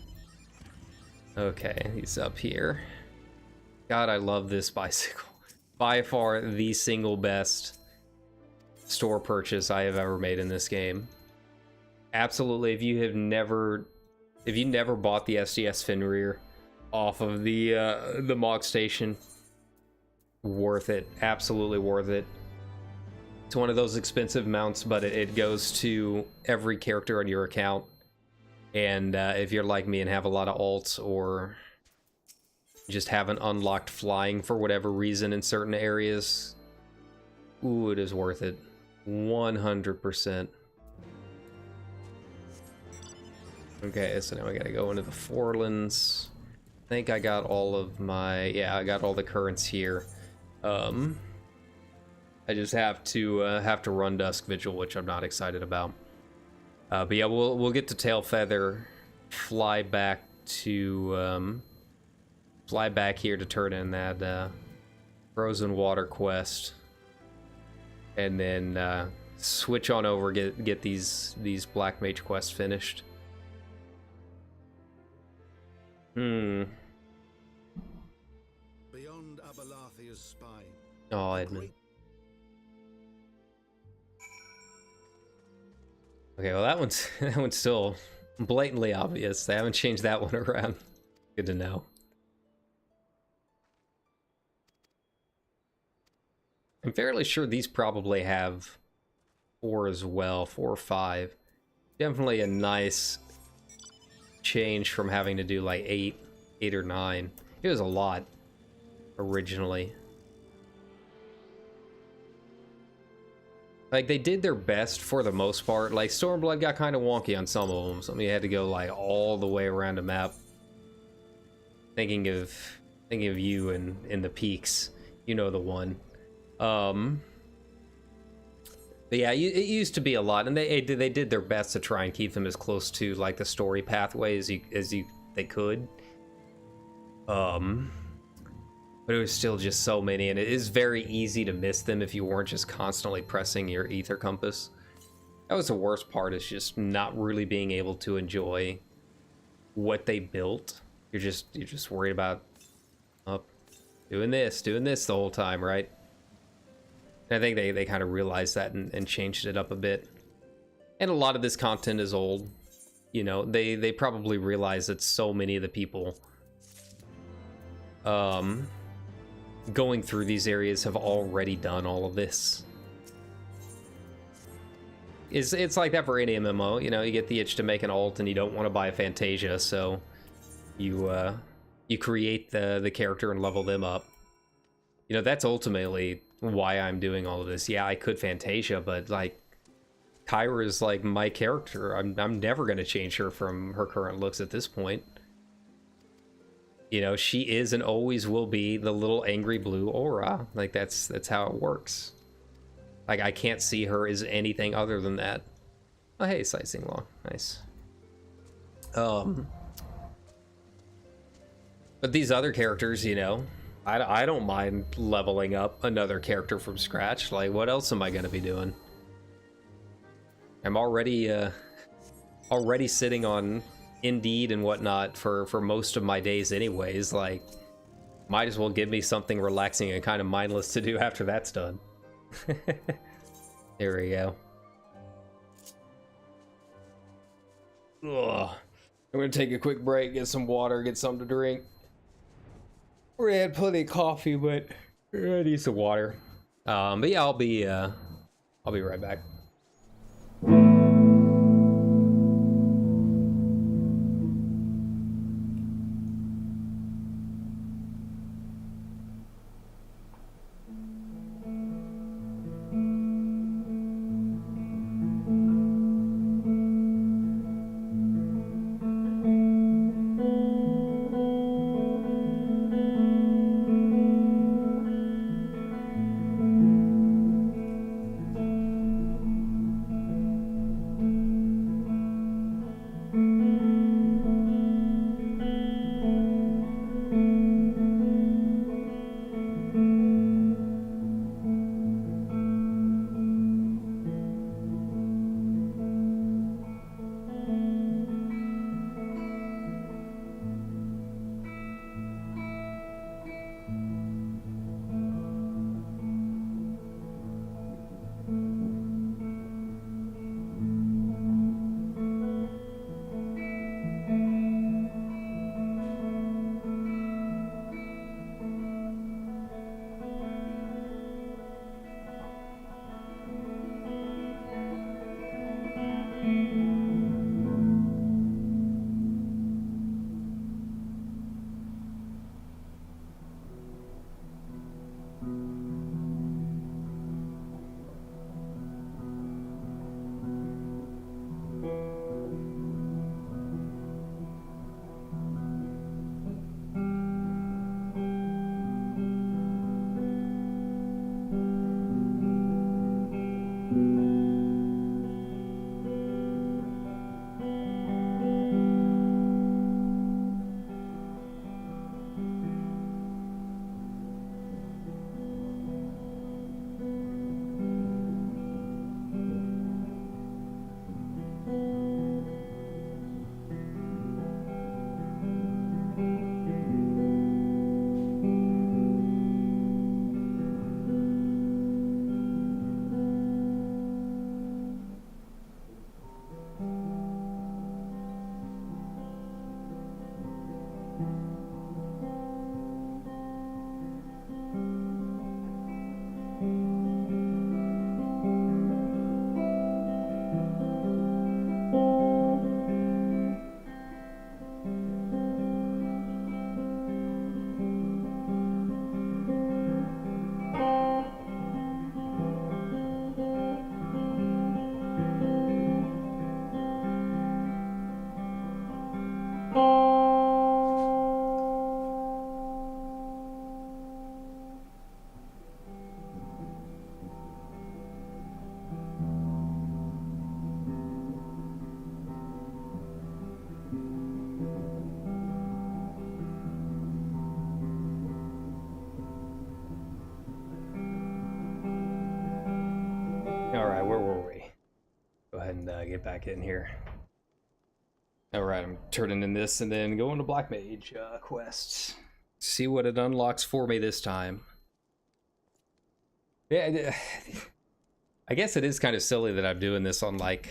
Okay, he's up here. God, I love this bicycle. By far the single best store purchase I have ever made in this game. Absolutely, if you never bought the SDS Fenrir off of the Mog Station, worth it. Absolutely worth it. It's one of those expensive mounts, but it goes to every character on your account. And if you're like me and have a lot of alts, or just haven't unlocked flying for whatever reason in certain areas, ooh, it is worth it. 100%. Okay, so now I gotta go into the Forelands. I think I got all of my... yeah, I got all the currents here. I just have to run Dusk Vigil, which I'm not excited about. But yeah, we'll get to Tailfeather, fly back here to turn in that Frozen Water quest, and then switch on over, get these Black Mage quests finished. Beyond Abalathia's spine. Oh, Edmund. Okay, well that one's still blatantly obvious. They haven't changed that one around. Good to know. I'm fairly sure these probably have 4 as well, 4 or 5. Definitely a nice change from having to do like 8 or 9. It was a lot originally. Like, they did their best for the most part. Like, Stormblood got kind of wonky on some of them. Some of you had to go, like, all the way around a map. Thinking of you in the peaks. You know the one. But yeah, it used to be a lot. And they did their best to try and keep them as close to, like, the story pathway as they could. But it was still just so many, and it is very easy to miss them if you weren't just constantly pressing your ether compass. That was the worst part, is just not really being able to enjoy what they built. You're just worried about doing this the whole time, right? And I think they kind of realized that and changed it up a bit. And a lot of this content is old. You know, they probably realize that so many of the people going through these areas have already done all of this. It's like that for any MMO, you know, you get the itch to make an alt and you don't want to buy a Fantasia, so you create the character and level them up. You know, that's ultimately why I'm doing all of this. Yeah, I could Fantasia, but like, Kyra is like my character. I'm never going to change her from her current looks at this point. You know, she is and always will be the little angry blue aura. Like, that's how it works. Like, I can't see her as anything other than that. Oh, hey, Sightseeing Law. Nice. But these other characters, you know, I don't mind leveling up another character from scratch. Like, what else am I going to be doing? I'm already sitting on Indeed and whatnot for most of my days anyways. Like, might as well give me something relaxing and kind of mindless to do after that's done. There we go. Ugh. I'm gonna take a quick break, get some water, get something to drink. We had plenty of coffee, but I need some water. But yeah, I'll be right back. Alright, where were we? Go ahead and get back in here. Alright, I'm turning in this and then going to Black Mage quests. See what it unlocks for me this time. Yeah, I guess it is kind of silly that I'm doing this on, like,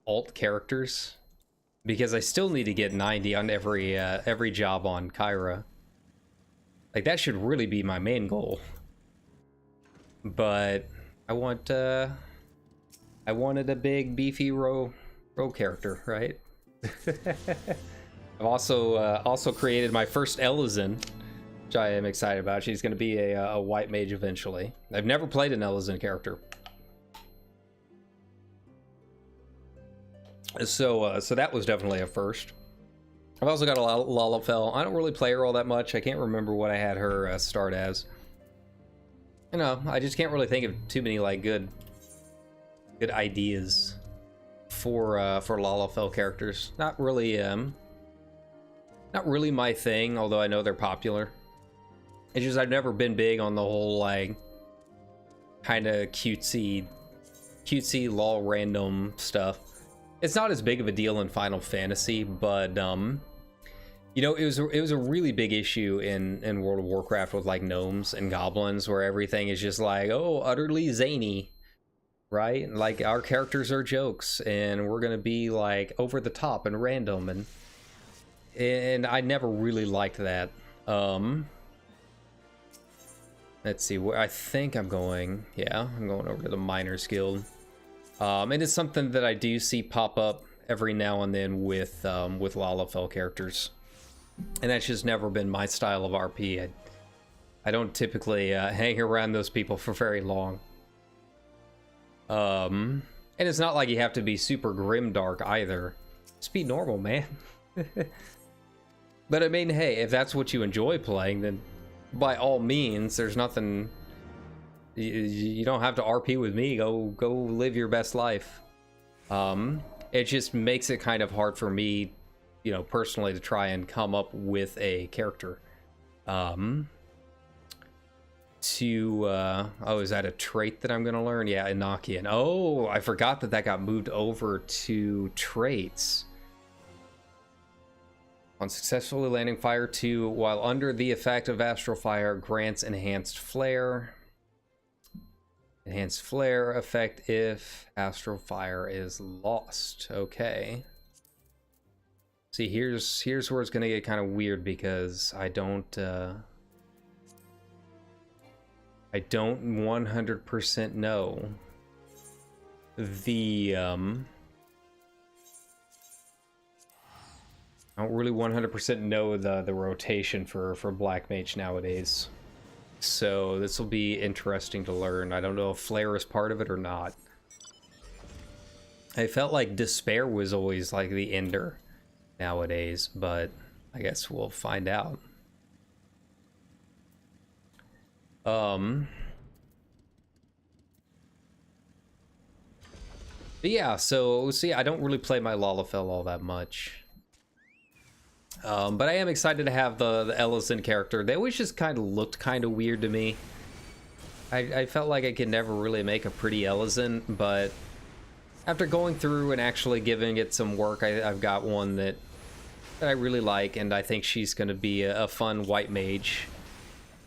alt characters. Because I still need to get 90 on every job on Kyra. Like, that should really be my main goal. But I wanted a big, beefy row character, right? I've also created my first Elysian, which I am excited about. She's going to be a white mage eventually. I've never played an Elysian character. So that was definitely a first. I've also got a Lalafell. I don't really play her all that much. I can't remember what I had her start as. You know, I just can't really think of too many like good ideas for Lalafell characters. Not really my thing, although I know they're popular. It's just I've never been big on the whole like kind of cutesy lol random stuff. It's not as big of a deal in Final Fantasy, but you know, it was a really big issue in World of Warcraft with like gnomes and goblins, where everything is just like, oh, utterly zany, right? Like our characters are jokes, and we're gonna be like over the top and random, and I never really liked that. Let's see where I think I'm going. Yeah, I'm going over to the Miners Guild. And it's something that I do see pop up every now and then with Lalafell characters, and that's just never been my style of RP. I don't typically hang around those people for very long. And it's not like you have to be super grimdark either. Just be normal, man. But I mean, hey, if that's what you enjoy playing, then by all means, there's nothing. You don't have to RP with me. Go live your best life. It just makes it kind of hard for me, you know, personally, to try and come up with a character. Oh, is that a trait that I'm gonna learn? Yeah, Enochian. Oh, I forgot that got moved over to traits. On successfully landing Fire 2 while under the effect of Astral Fire, grants enhanced flare. Enhanced flare effect if Astral Fire is lost. Okay. See, here's where it's gonna get kind of weird, because I don't 100% know the I don't really 100% know the rotation for Black Mage nowadays. So this will be interesting to learn. I don't know if Flare is part of it or not. I felt like Despair was always like the ender nowadays, but I guess we'll find out. But yeah, so see, I don't really play my Lalafell all that much. But I am excited to have the Ellison character. They always just kind of looked kind of weird to me. I felt like I could never really make a pretty Ellison, but after going through and actually giving it some work, I've got one that I really like, and I think she's going to be a fun white mage.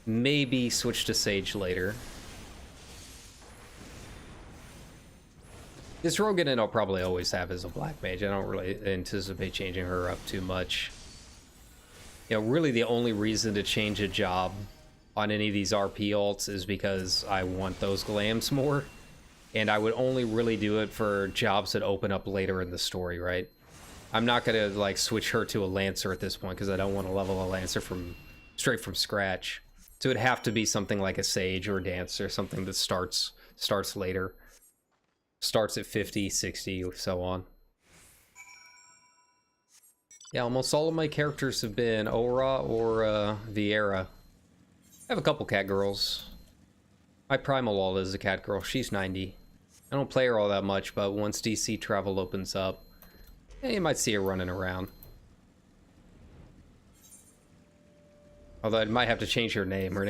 Maybe switch to Sage later. This Rogan I'll probably always have as a black mage. I don't really anticipate changing her up too much. You know, really the only reason to change a job on any of these RP alts is because I want those glams more. And I would only really do it for jobs that open up later in the story, right? I'm not gonna like switch her to a Lancer at this point because I don't want to level a Lancer straight from scratch. So it'd have to be something like a Sage or a Dancer, something that starts later. Starts at 50, 60, so on. Yeah, almost all of my characters have been Aura or Viera. I have a couple cat girls. My Primal Wall is a cat girl. She's 90. I don't play her all that much, but once DC Travel opens up, you might see her running around. Although I might have to change her name. Her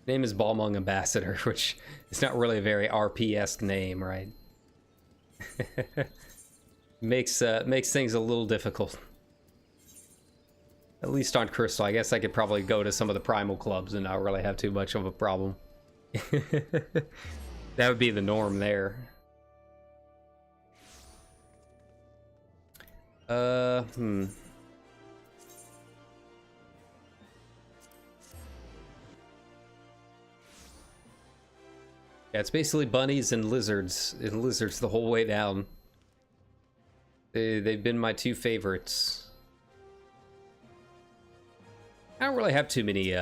name is Balmung Ambassador, which is not really a very RP-esque name, right? Makes things a little difficult. At least on Crystal. I guess I could probably go to some of the Primal clubs and not really have too much of a problem. That would be the norm there. Yeah, it's basically bunnies and lizards the whole way down. They've been my two favorites. I don't really have too many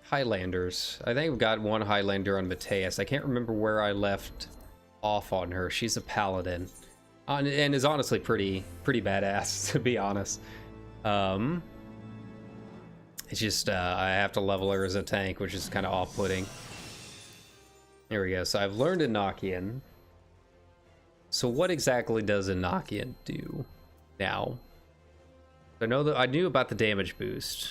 Highlanders. I think I've got one Highlander on Mateus. I can't remember where I left off on her. She's a paladin, and is honestly pretty badass, to be honest. It's just I have to level her as a tank, which is kind of off-putting. Here we go. So I've learned Enochian. So what exactly does Enochian do now? I know that I knew about the damage boost.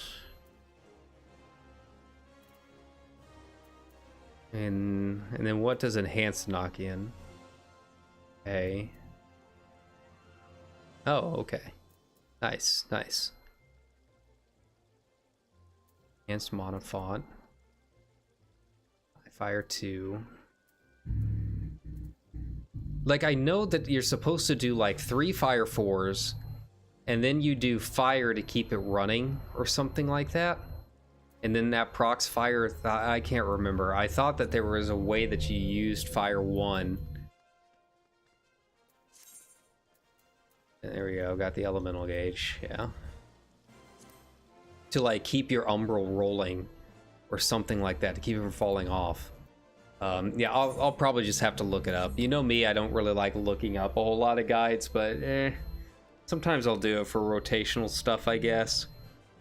And then what does enhanced Enochian? Okay. Oh, okay. Nice, nice. Enhanced monofont. Fire 2. Like, I know that you're supposed to do like 3 fire 4s, and then you do fire to keep it running or something like that. And then that procs fire, I can't remember. I thought that there was a way that you used fire 1. There we go, got the elemental gauge, yeah. To like keep your umbral rolling or something like that, to keep it from falling off. Yeah, I'll probably just have to look it up. You know me, I don't really like looking up a whole lot of guides, but sometimes I'll do it for rotational stuff, I guess.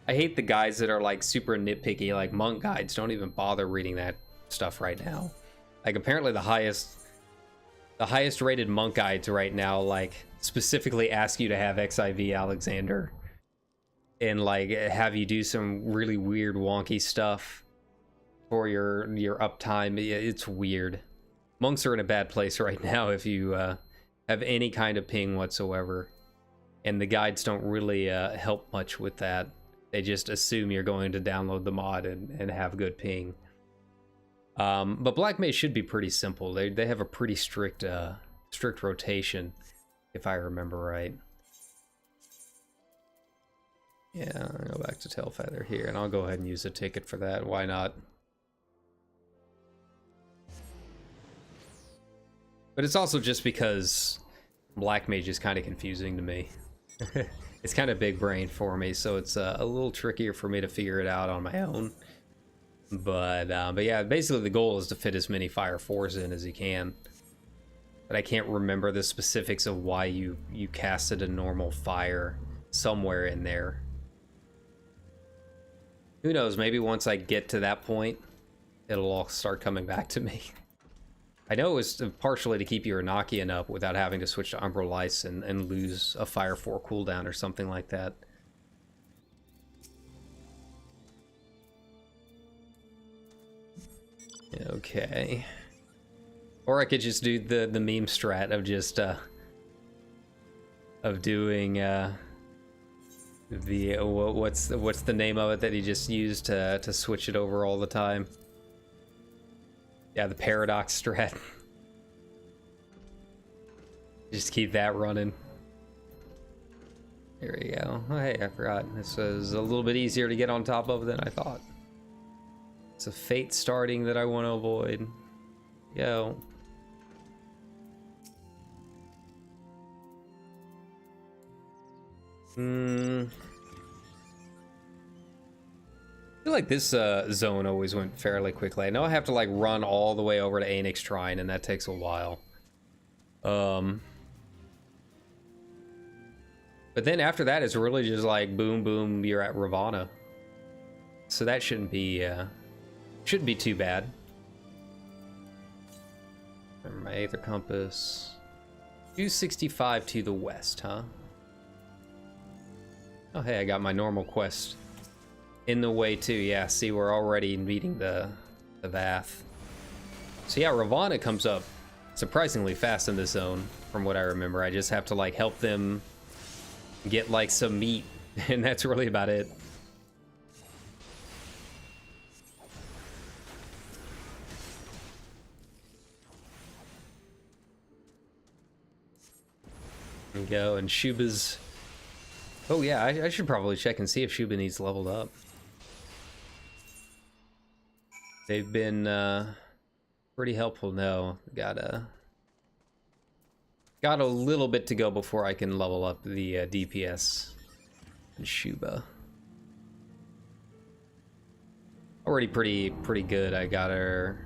I hate the guides that are like super nitpicky, like monk guides. Don't even bother reading that stuff right now. Like apparently the highest rated monk guides right now, like specifically ask you to have XIV Alexander and like have you do some really weird wonky stuff for your uptime. It's weird. Monks are in a bad place right now if you have any kind of ping whatsoever, and the guides don't really help much with that. They just assume you're going to download the mod and have good ping. But Black Mage should be pretty simple. They have a pretty strict rotation, if I remember right. Yeah, I'll go back to Tailfeather here, and I'll go ahead and use a ticket for that. Why not? But it's also just because Black Mage is kind of confusing to me. It's kind of big brain for me, so it's a little trickier for me to figure it out on my own. But yeah, basically the goal is to fit as many Fire 4s in as you can. But I can't remember the specifics of why you casted a normal fire somewhere in there. Who knows, maybe once I get to that point, it'll all start coming back to me. I know it was partially to keep your Enochian up without having to switch to Umbral Ice and lose a Fire 4 cooldown or something like that. Okay. Or I could just do the meme strat of just of doing the what's the name of it that he just used to switch it over all the time? Yeah, the paradox strat. Just keep that running. Here we go. Oh, hey, I forgot. This was a little bit easier to get on top of than I thought. It's a fate starting that I want to avoid. Yo. I feel like this zone always went fairly quickly. I know I have to like run all the way over to Anix Shrine, and that takes a while. But then after that, it's really just like boom, boom, you're at Ravana. So that shouldn't be too bad. Remember my Aether Compass. 265 to the west, huh? Oh, hey, I got my normal quest in the way too. Yeah, see, we're already meeting the Vath. So yeah, Ravana comes up surprisingly fast in this zone, from what I remember. I just have to like help them get like some meat, and that's really about it. There we go, and Shuba's... Oh yeah, I should probably check and see if Shuba needs leveled up. They've been pretty helpful now. Got a little bit to go before I can level up the DPS and Shuba. Already pretty good. I got her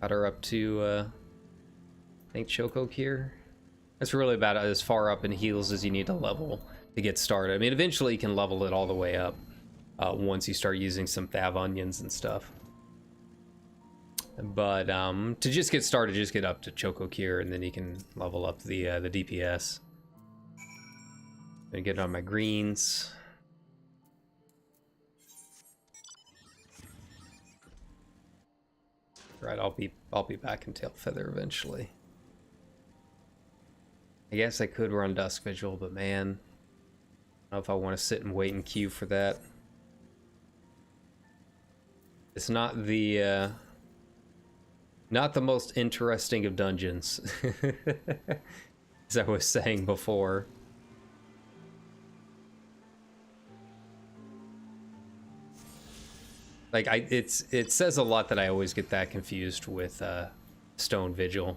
up to I think Choco here. That's really about as far up in heals as you need to level to get started. I mean, eventually you can level it all the way up once you start using some Thav onions and stuff. But to just get started, just get up to Choco Cure, and then you can level up the DPS. Gonna get on my greens. Right, I'll be back in Tail Feather eventually. I guess I could run Dusk Vigil, but man, I don't know if I want to sit and wait in queue for that. It's not the most interesting of dungeons, as I was saying before. Like, it says a lot that I always get that confused with Stone Vigil.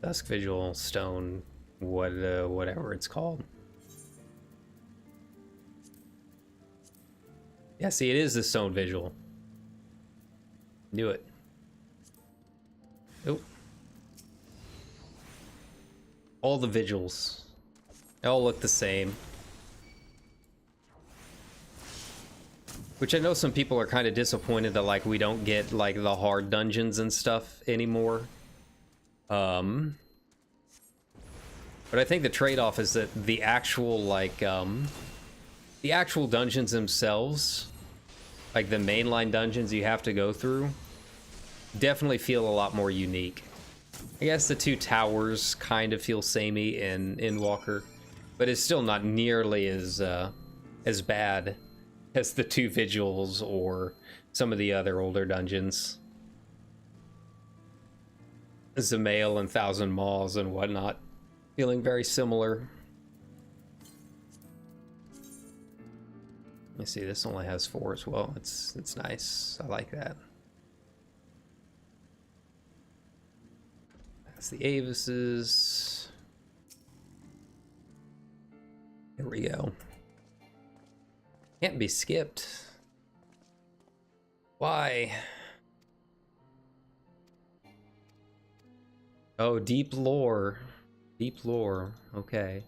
Dusk Vigil, Stone, whatever it's called. Yeah, see, it is the Stone Vigil. Knew it. Oh. All the vigils. They all look the same. Which I know some people are kind of disappointed that, like, we don't get, like, the hard dungeons and stuff anymore. But I think the trade-off is that the actual, like, the actual dungeons themselves, like the mainline dungeons you have to go through, definitely feel a lot more unique. I guess the two towers kind of feel samey in Walker, but it's still not nearly as bad as the two vigils or some of the other older dungeons. Zamail and Thousand Maws and whatnot, feeling very similar. Let me see, this only has 4 as well. It's nice. I like that. That's the Avises. Here we go. Can't be skipped. Why? Oh, deep lore. Deep lore. Okay.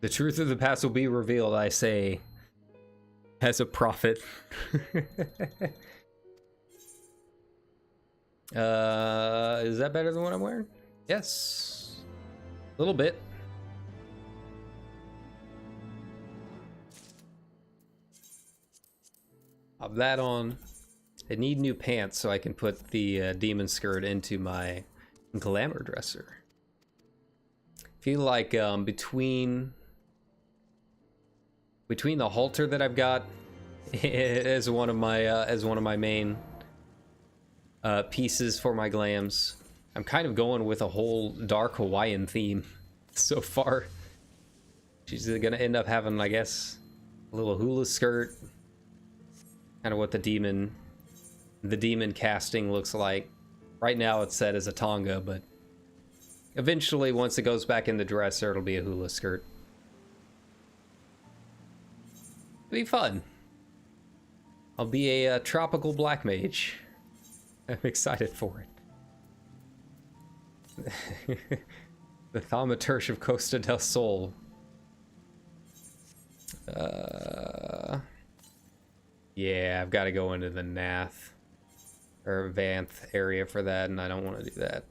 The truth of the past will be revealed, I say, as a prophet. Is that better than what I'm wearing? Yes. A little bit. Pop that on. I need new pants so I can put the demon skirt into my glamour dresser. Feel like between the halter that I've got as one of my main pieces for my glams, I'm kind of going with a whole dark Hawaiian theme so far. She's gonna end up having, I guess, a little hula skirt, kind of what the demon casting looks like. Right now it's set as a tonga, but eventually once it goes back in the dresser, it'll be a hula skirt. It'll be fun. I'll be a tropical black mage. I'm excited for it. The Thaumaturge of Costa del Sol. Yeah, I've got to go into the Nath or Vanth area for that, and I don't want to do that.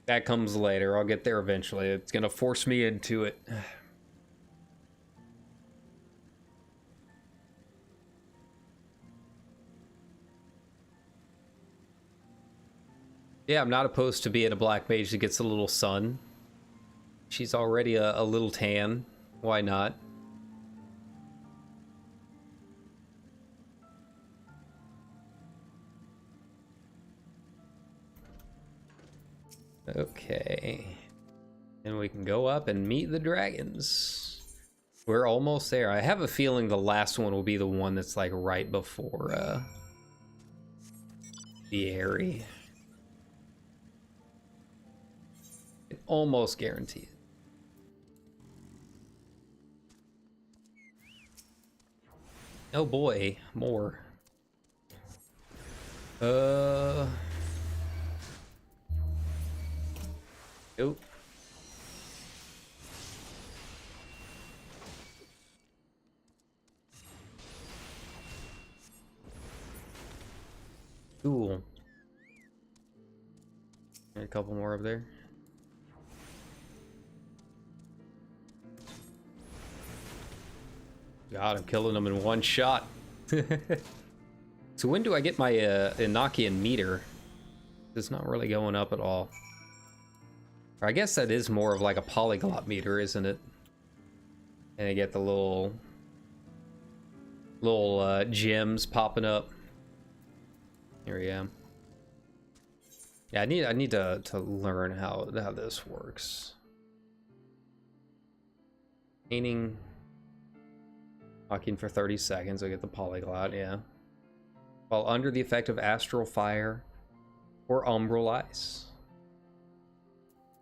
That comes later. I'll get there eventually. It's gonna force me into it. Yeah, I'm not opposed to being a black mage that gets a little sun. She's already a little tan. Why not? Okay. And we can go up and meet the dragons. We're almost there. I have a feeling the last one will be the one that's like right before the Airy. Almost guaranteed. Oh boy, more. Nope. Cool. A couple more over there. God, I'm killing them in one shot. So when do I get my Enochian meter? It's not really going up at all. Or I guess that is more of like a polyglot meter, isn't it? And I get the little gems popping up. Here we go. Yeah, I need to learn how this works. Painting. Talking for 30 seconds, I get the polyglot, yeah. While under the effect of astral fire or umbral ice.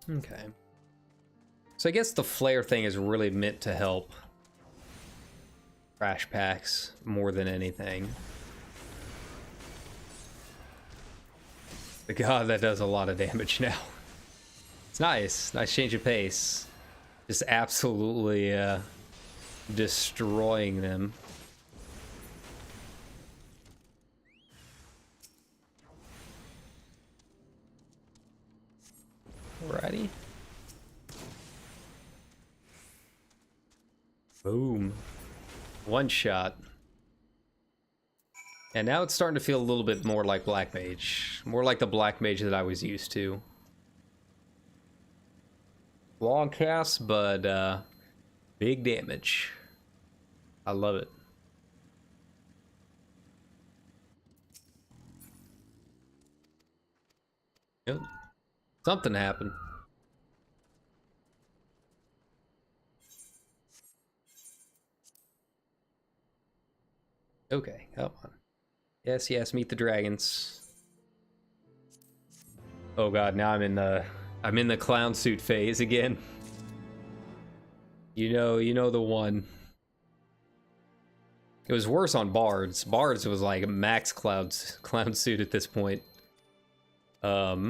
Okay. So I guess the flare thing is really meant to help crash packs more than anything. But God, that does a lot of damage now. It's nice. Nice change of pace. Just absolutely destroying them. Alrighty. Boom. One shot. And now it's starting to feel a little bit more like Black Mage. More like the Black Mage that I was used to. Long cast, but big damage. I love it. Yep. Something happened. Okay, come on. Yes, yes, meet the dragons. Oh god, now I'm in the clown suit phase again. You know the one. It was worse on Bards. Bards was like max clown suit at this point. There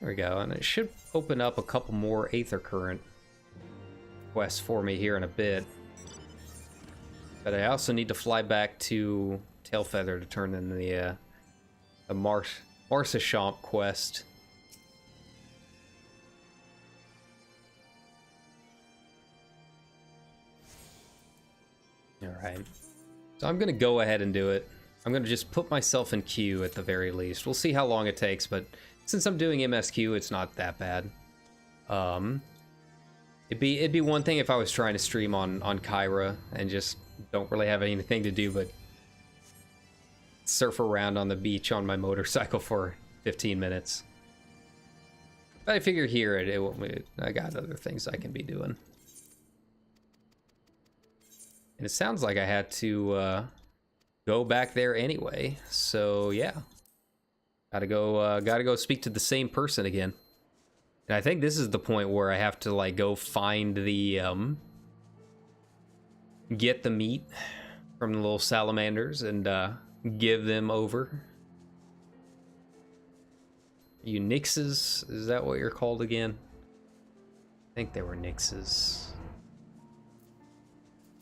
we go, and it should open up a couple more Aether Current quests for me here in a bit. But I also need to fly back to Tailfeather to turn in the Marsashamp quest. Alright. So I'm gonna go ahead and do it. I'm gonna just put myself in queue at the very least. We'll see how long it takes, but since I'm doing MSQ, it's not that bad. It'd be one thing if I was trying to stream on Kyra and just don't really have anything to do but surf around on the beach on my motorcycle for 15 minutes. But I figure here I got other things I can be doing. And it sounds like I had to go back there anyway, so yeah. Gotta go speak to the same person again. And I think this is the point where I have to like go find the get the meat from the little salamanders and give them over. You Nixes? Is that what you're called again? I think they were Nixes.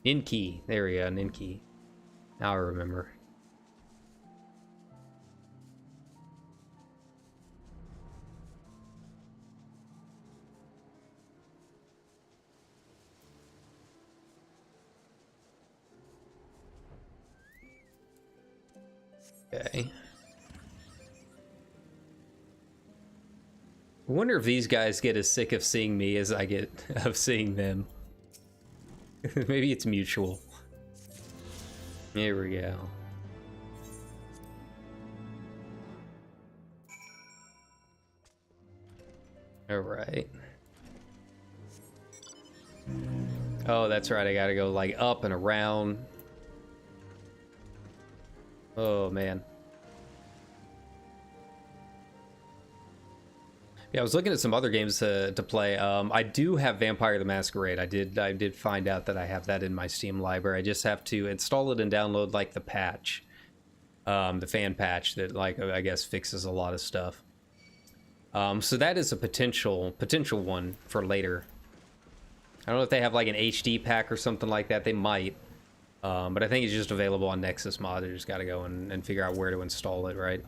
Ninki. There we go, Ninki. Now I remember. Okay. I wonder if these guys get as sick of seeing me as I get of seeing them. Maybe it's mutual. Here we go. All right. Oh, that's right. I gotta go like up and around. Oh, man. Yeah, I was looking at some other games to play. I do have Vampire the Masquerade. I did find out that I have that in my Steam library. I just have to install it and download like the patch, the fan patch that like I guess fixes a lot of stuff. So that is a potential one for later. I don't know if they have like an HD pack or something like that. They might, but I think it's just available on Nexus Mod. I just got to go and figure out where to install it, right?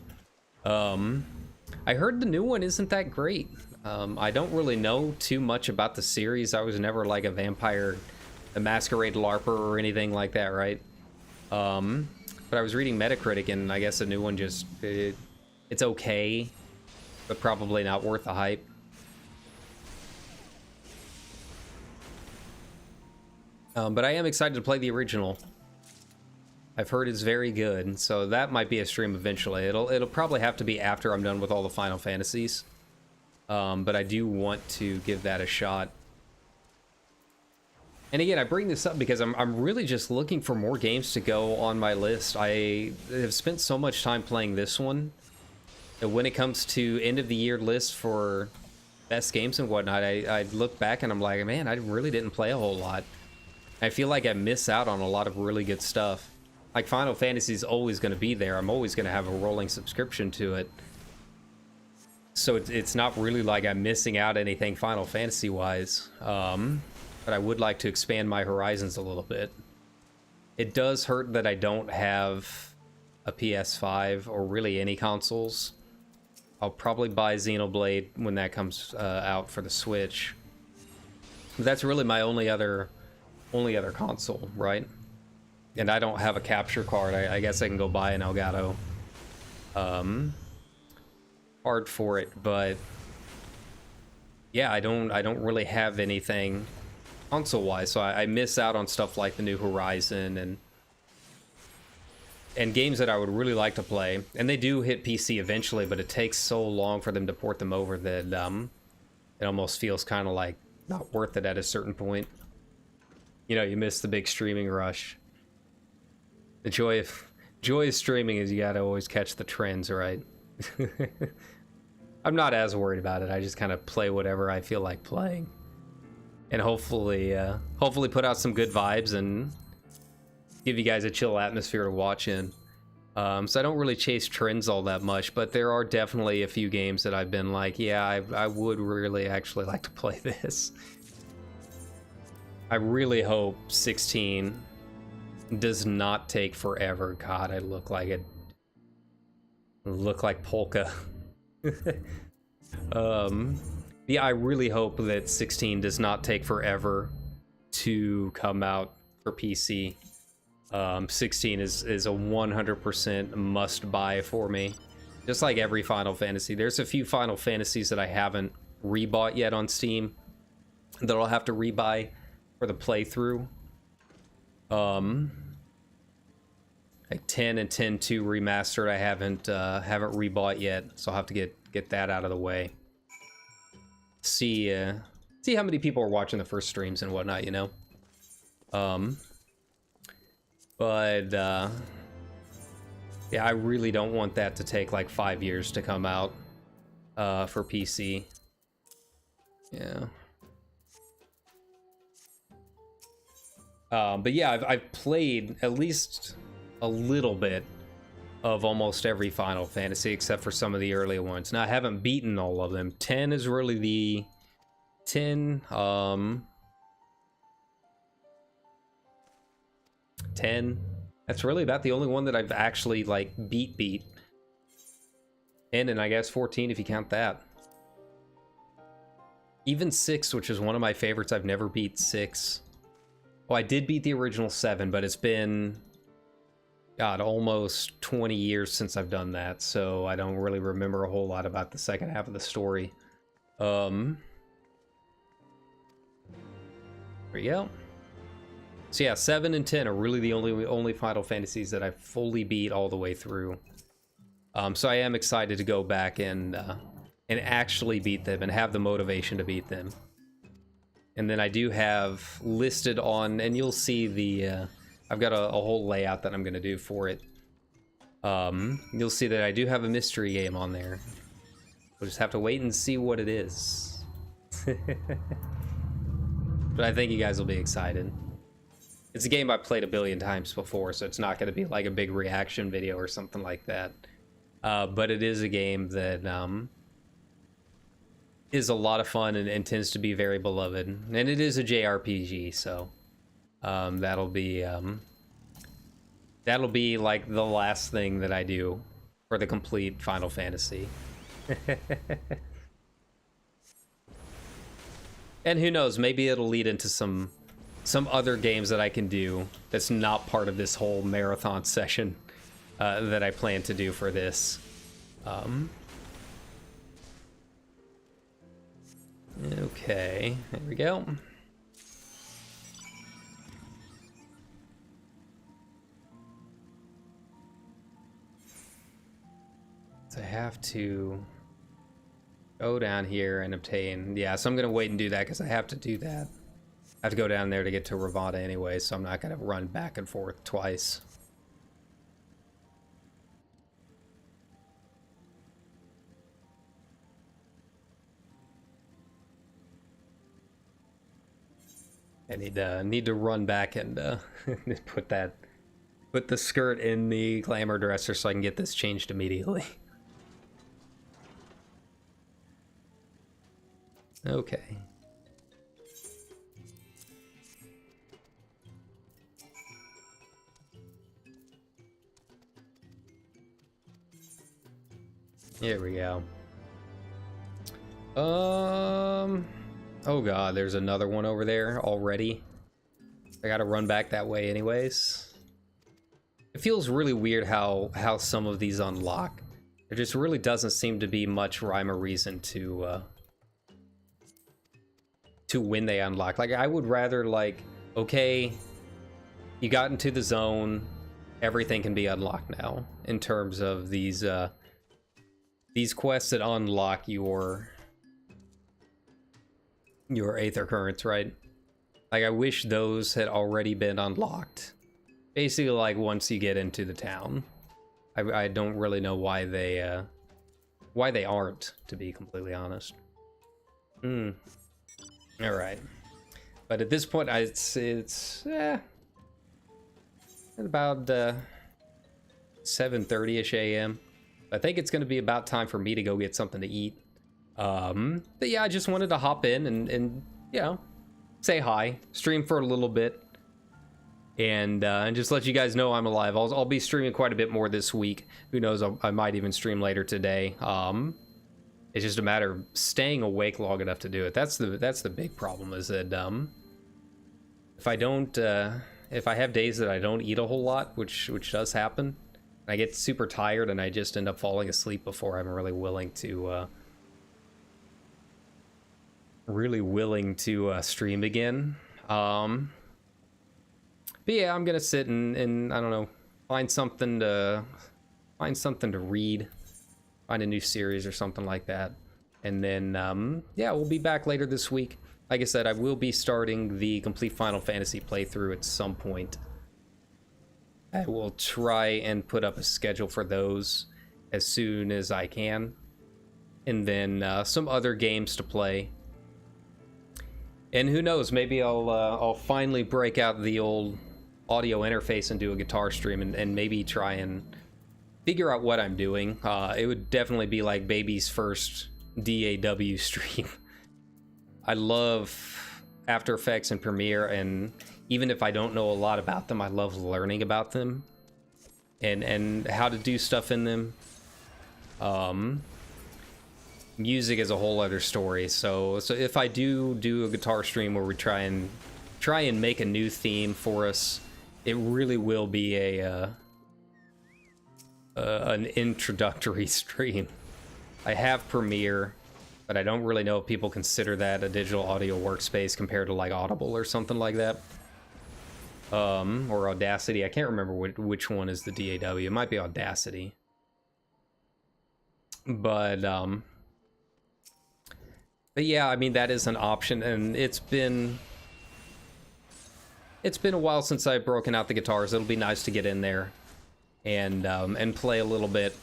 I heard the new one isn't that great. I don't really know too much about the series. I was never like a Vampire the Masquerade LARPer or anything like that, right? But I was reading Metacritic, and I guess the new one just it's okay, but probably not worth the hype. But I am excited to play the original. I've heard it's very good, so that might be a stream eventually. It'll probably have to be after I'm done with all the Final Fantasies. But I do want to give that a shot. And again, I bring this up because I'm really just looking for more games to go on my list. I have spent so much time playing this one that when it comes to end of the year list for best games and whatnot, I look back and I'm like, man, I really didn't play a whole lot. I feel like I miss out on a lot of really good stuff. Like Final Fantasy is always going to be there. I'm always going to have a rolling subscription to it. So it's not really like I'm missing out anything Final Fantasy wise. But I would like to expand my horizons a little bit. It does hurt that I don't have a PS5 or really any consoles. I'll probably buy Xenoblade when that comes out for the Switch. But that's really my only other console, right? And I don't have a capture card. I guess I can go buy an Elgato. Hard for it, but yeah, I don't really have anything console-wise, so I miss out on stuff like the new Horizon and games that I would really like to play. And they do hit PC eventually, but it takes so long for them to port them over that it almost feels kind of like not worth it at a certain point. You know, you miss the big streaming rush. The joy of streaming is you gotta always catch the trends, right? I'm not as worried about it. I just kind of play whatever I feel like playing, and hopefully put out some good vibes and give you guys a chill atmosphere to watch in. So I don't really chase trends all that much, but there are definitely a few games that I've been like, yeah, I would really actually like to play this. I really hope 16 does not take forever. God, I look like it. Look like Polka. Yeah, I really hope that 16 does not take forever to come out for PC. 16 is a 100% must buy for me. Just like every Final Fantasy. There's a few Final Fantasies that I haven't rebought yet on Steam that I'll have to rebuy for the playthrough. Like 10 and 10-2 remastered I haven't rebought yet, so I'll have to get that out of the way. See how many people are watching the first streams and whatnot, you know. But yeah, I really don't want that to take like 5 years to come out for PC. Yeah. But yeah, I've played at least a little bit of almost every Final Fantasy except for some of the earlier ones. Now I haven't beaten all of them. 10 is really the 10 that's really about the only one that I've actually like beat. And I guess 14 if you count that. Even 6, which is one of my favorites, I've never beat 6. Well, I did beat the original 7, but it's been God, almost 20 years since I've done that, so I don't really remember a whole lot about the second half of the story. There we go. So yeah, 7 and 10 are really the only Final Fantasies that I fully beat all the way through. So I am excited to go back and actually beat them and have the motivation to beat them. And then I do have listed on, and you'll see the, I've got a whole layout that I'm going to do for it. You'll see that I do have a mystery game on there. We'll just have to wait and see what it is. But I think you guys will be excited. It's a game I've played a billion times before, so it's not going to be like a big reaction video or something like that. But it is a game that is a lot of fun and tends to be very beloved. And it is a JRPG, so that'll be like the last thing that I do for the complete Final Fantasy. And who knows, maybe it'll lead into some other games that I can do that's not part of this whole marathon session that I plan to do for this. Okay, there we go. So I have to go down here and obtain, yeah, so I'm gonna wait and do that because I have to do that. I have to go down there to get to Ravada anyway, so I'm not gonna run back and forth twice. I need to run back and put the skirt in the glamour dresser so I can get this changed immediately. Okay. Here we go. Oh god, there's another one over there already. I gotta run back that way anyways. It feels really weird how some of these unlock. There just really doesn't seem to be much rhyme or reason to when they unlock. Like, I would rather, like, okay, you got into the zone, everything can be unlocked now in terms of these quests that unlock your Aether Currents, right? Like, I wish those had already been unlocked. Basically, like, once you get into the town. I don't really know why they aren't, to be completely honest. Alright. But at this point, it's at about 7:30ish a.m. I think it's going to be about time for me to go get something to eat. But yeah, I just wanted to hop in and you know, say hi, stream for a little bit, and just let you guys know I'm alive. I'll be streaming quite a bit more this week. Who knows? I might even stream later today. It's just a matter of staying awake long enough to do it. That's the big problem, is that if I don't if I have days that I don't eat a whole lot, which does happen, I get super tired and I just end up falling asleep before I'm really willing to stream again. But yeah, I'm gonna sit and I don't know, find something to read, find a new series or something like that, and then yeah, we'll be back later this week. Like I said, I will be starting the complete Final Fantasy playthrough at some point. I will try and put up a schedule for those as soon as I can, and then some other games to play. And who knows, maybe I'll finally break out the old audio interface and do a guitar stream, and maybe try and figure out what I'm doing. It would definitely be like baby's first DAW stream. I love After Effects and Premiere, and even if I don't know a lot about them, I love learning about them and how to do stuff in them. Music is a whole other story. So if I do a guitar stream where we try and make a new theme for us, it really will be a an introductory stream. I have Premiere, but I don't really know if people consider that a digital audio workspace compared to like Audible or something like that. Or Audacity. I can't remember which one is the DAW. It might be Audacity. But yeah, I mean, that is an option, and it's been a while since I've broken out the guitars. It'll be nice to get in there and play a little bit.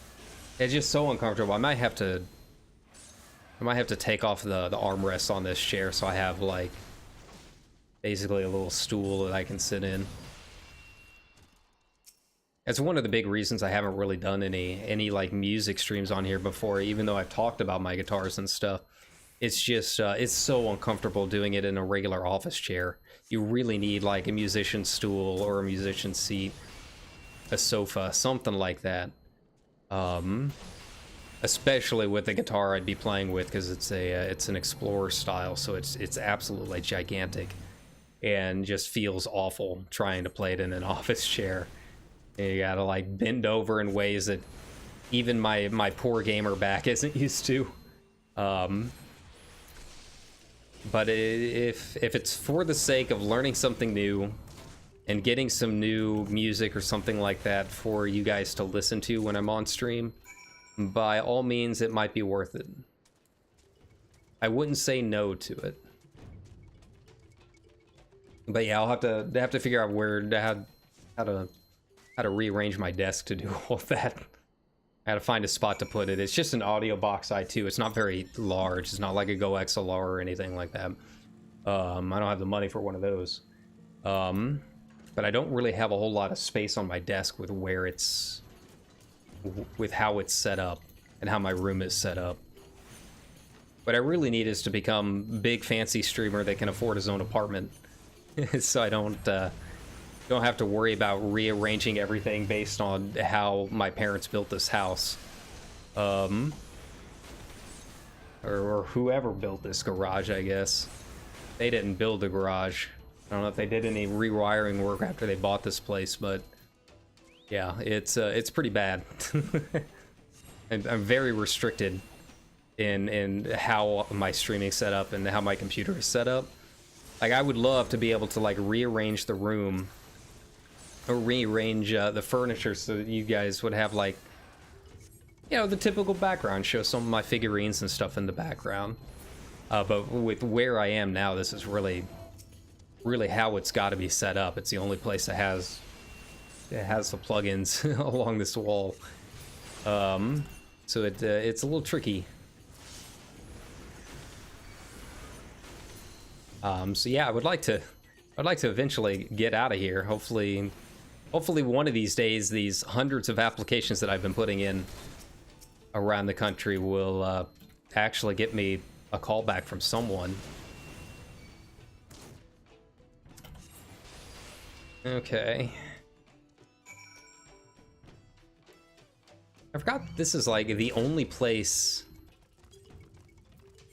It's just so uncomfortable. I might have to take off the armrests on this chair so I have like basically a little stool that I can sit in. It's one of the big reasons I haven't really done any like music streams on here before, even though I've talked about my guitars and stuff. It's just it's so uncomfortable doing it in a regular office chair. You really need like a musician's stool or a musician's seat, a sofa, something like that. Especially with the guitar I'd be playing with, because it's an Explorer style, so it's absolutely gigantic, and just feels awful trying to play it in an office chair. And you gotta like bend over in ways that even my poor gamer back isn't used to. But if it's for the sake of learning something new and getting some new music or something like that for you guys to listen to when I'm on stream, by all means, it might be worth it. I wouldn't say no to it. But yeah, I'll have to figure out how to rearrange my desk to do all that. I had to find a spot to put it. It's just an audio box i2. It's not very large. It's not like a Go XLR or anything like that. I don't have the money for one of those. But I don't really have a whole lot of space on my desk with how it's set up and how my room is set up. What I really need is to become a big fancy streamer that can afford his own apartment. So I don't have to worry about rearranging everything based on how my parents built this house. Or whoever built this garage, I guess. They didn't build the garage. I don't know if they did any rewiring work after they bought this place, but yeah, it's pretty bad. I'm very restricted in how my streaming set up and how my computer is set up. Like, I would love to be able to like rearrange the room or rearrange the furniture so that you guys would have like, you know, the typical background, show some of my figurines and stuff in the background. But with where I am now, this is really how it's got to be set up. It's the only place that has the plugins along this wall. So it's a little tricky. So yeah, I'd like to eventually get out of here. Hopefully one of these days, these hundreds of applications that I've been putting in around the country will actually get me a call back from someone. Okay. I forgot this is like the only place.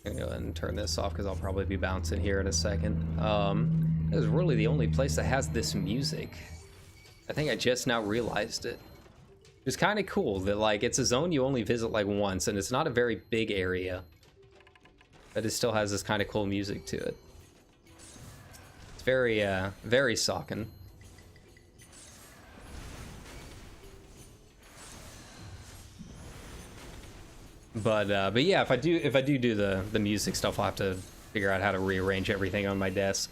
I'm gonna go ahead and turn this off because I'll probably be bouncing here in a second. This is really the only place that has this music. I think I just now realized it. It's kind of cool that like it's a zone you only visit like once, and it's not a very big area, but it still has this kind of cool music to it. It's very very Socken. But yeah, if I do the music stuff, I'll have to figure out how to rearrange everything on my desk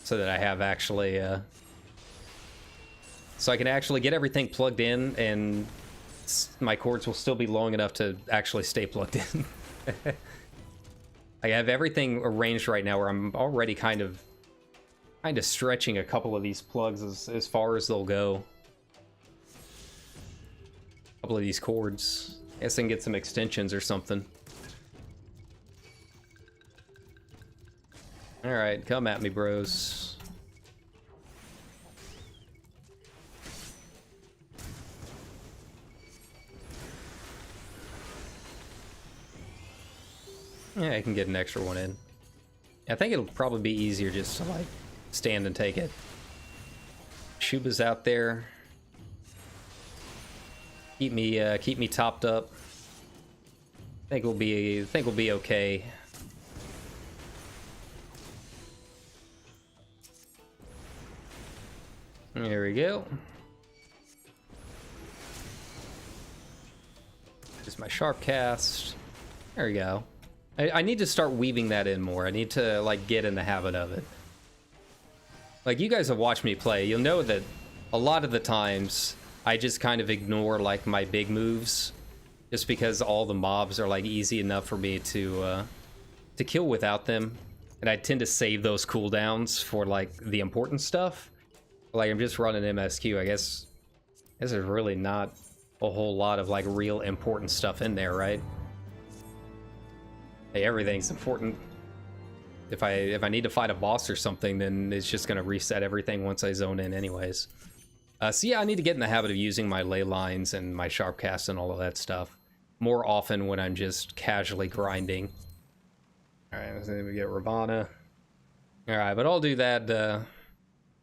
so that I have actually so I can actually get everything plugged in, and my cords will still be long enough to actually stay plugged in. I have everything arranged right now where I'm already kind of stretching a couple of these plugs as far as they'll go. A couple of these cords. I guess I can get some extensions or something. Alright, come at me, bros. Yeah, I can get an extra one in. I think it'll probably be easier just to, like, stand and take it. Shuba's out there. keep me topped up. Think we'll be okay. There we go. Just my sharp cast. There we go. I need to start weaving that in more. I need to like get in the habit of it. Like, you guys have watched me play, you'll know that a lot of the times I just kind of ignore like my big moves just because all the mobs are like easy enough for me to kill without them, and I tend to save those cooldowns for like the important stuff. Like, I'm just running MSQ. I guess there's really not a whole lot of like real important stuff in there, right? Hey, everything's important. If I need to fight a boss or something, then it's just gonna reset everything once I zone in anyways. So yeah, I need to get in the habit of using my ley lines and my sharp cast and all of that stuff more often when I'm just casually grinding. Alright, so we get Ravana. Alright, but I'll do that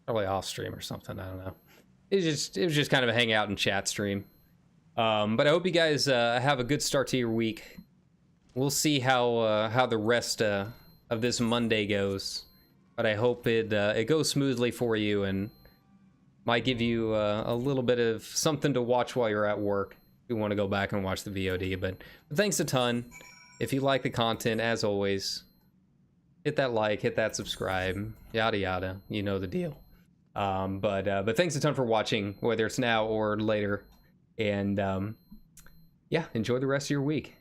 probably off stream or something, I don't know. It was just kind of a hangout and chat stream. But I hope you guys have a good start to your week. We'll see how the rest of this Monday goes, but I hope it goes smoothly for you and might give you a little bit of something to watch while you're at work if you want to go back and watch the VOD. But thanks a ton. If you like the content, as always, hit that like, hit that subscribe, yada yada, you know the deal. But thanks a ton for watching, whether it's now or later, and yeah, enjoy the rest of your week.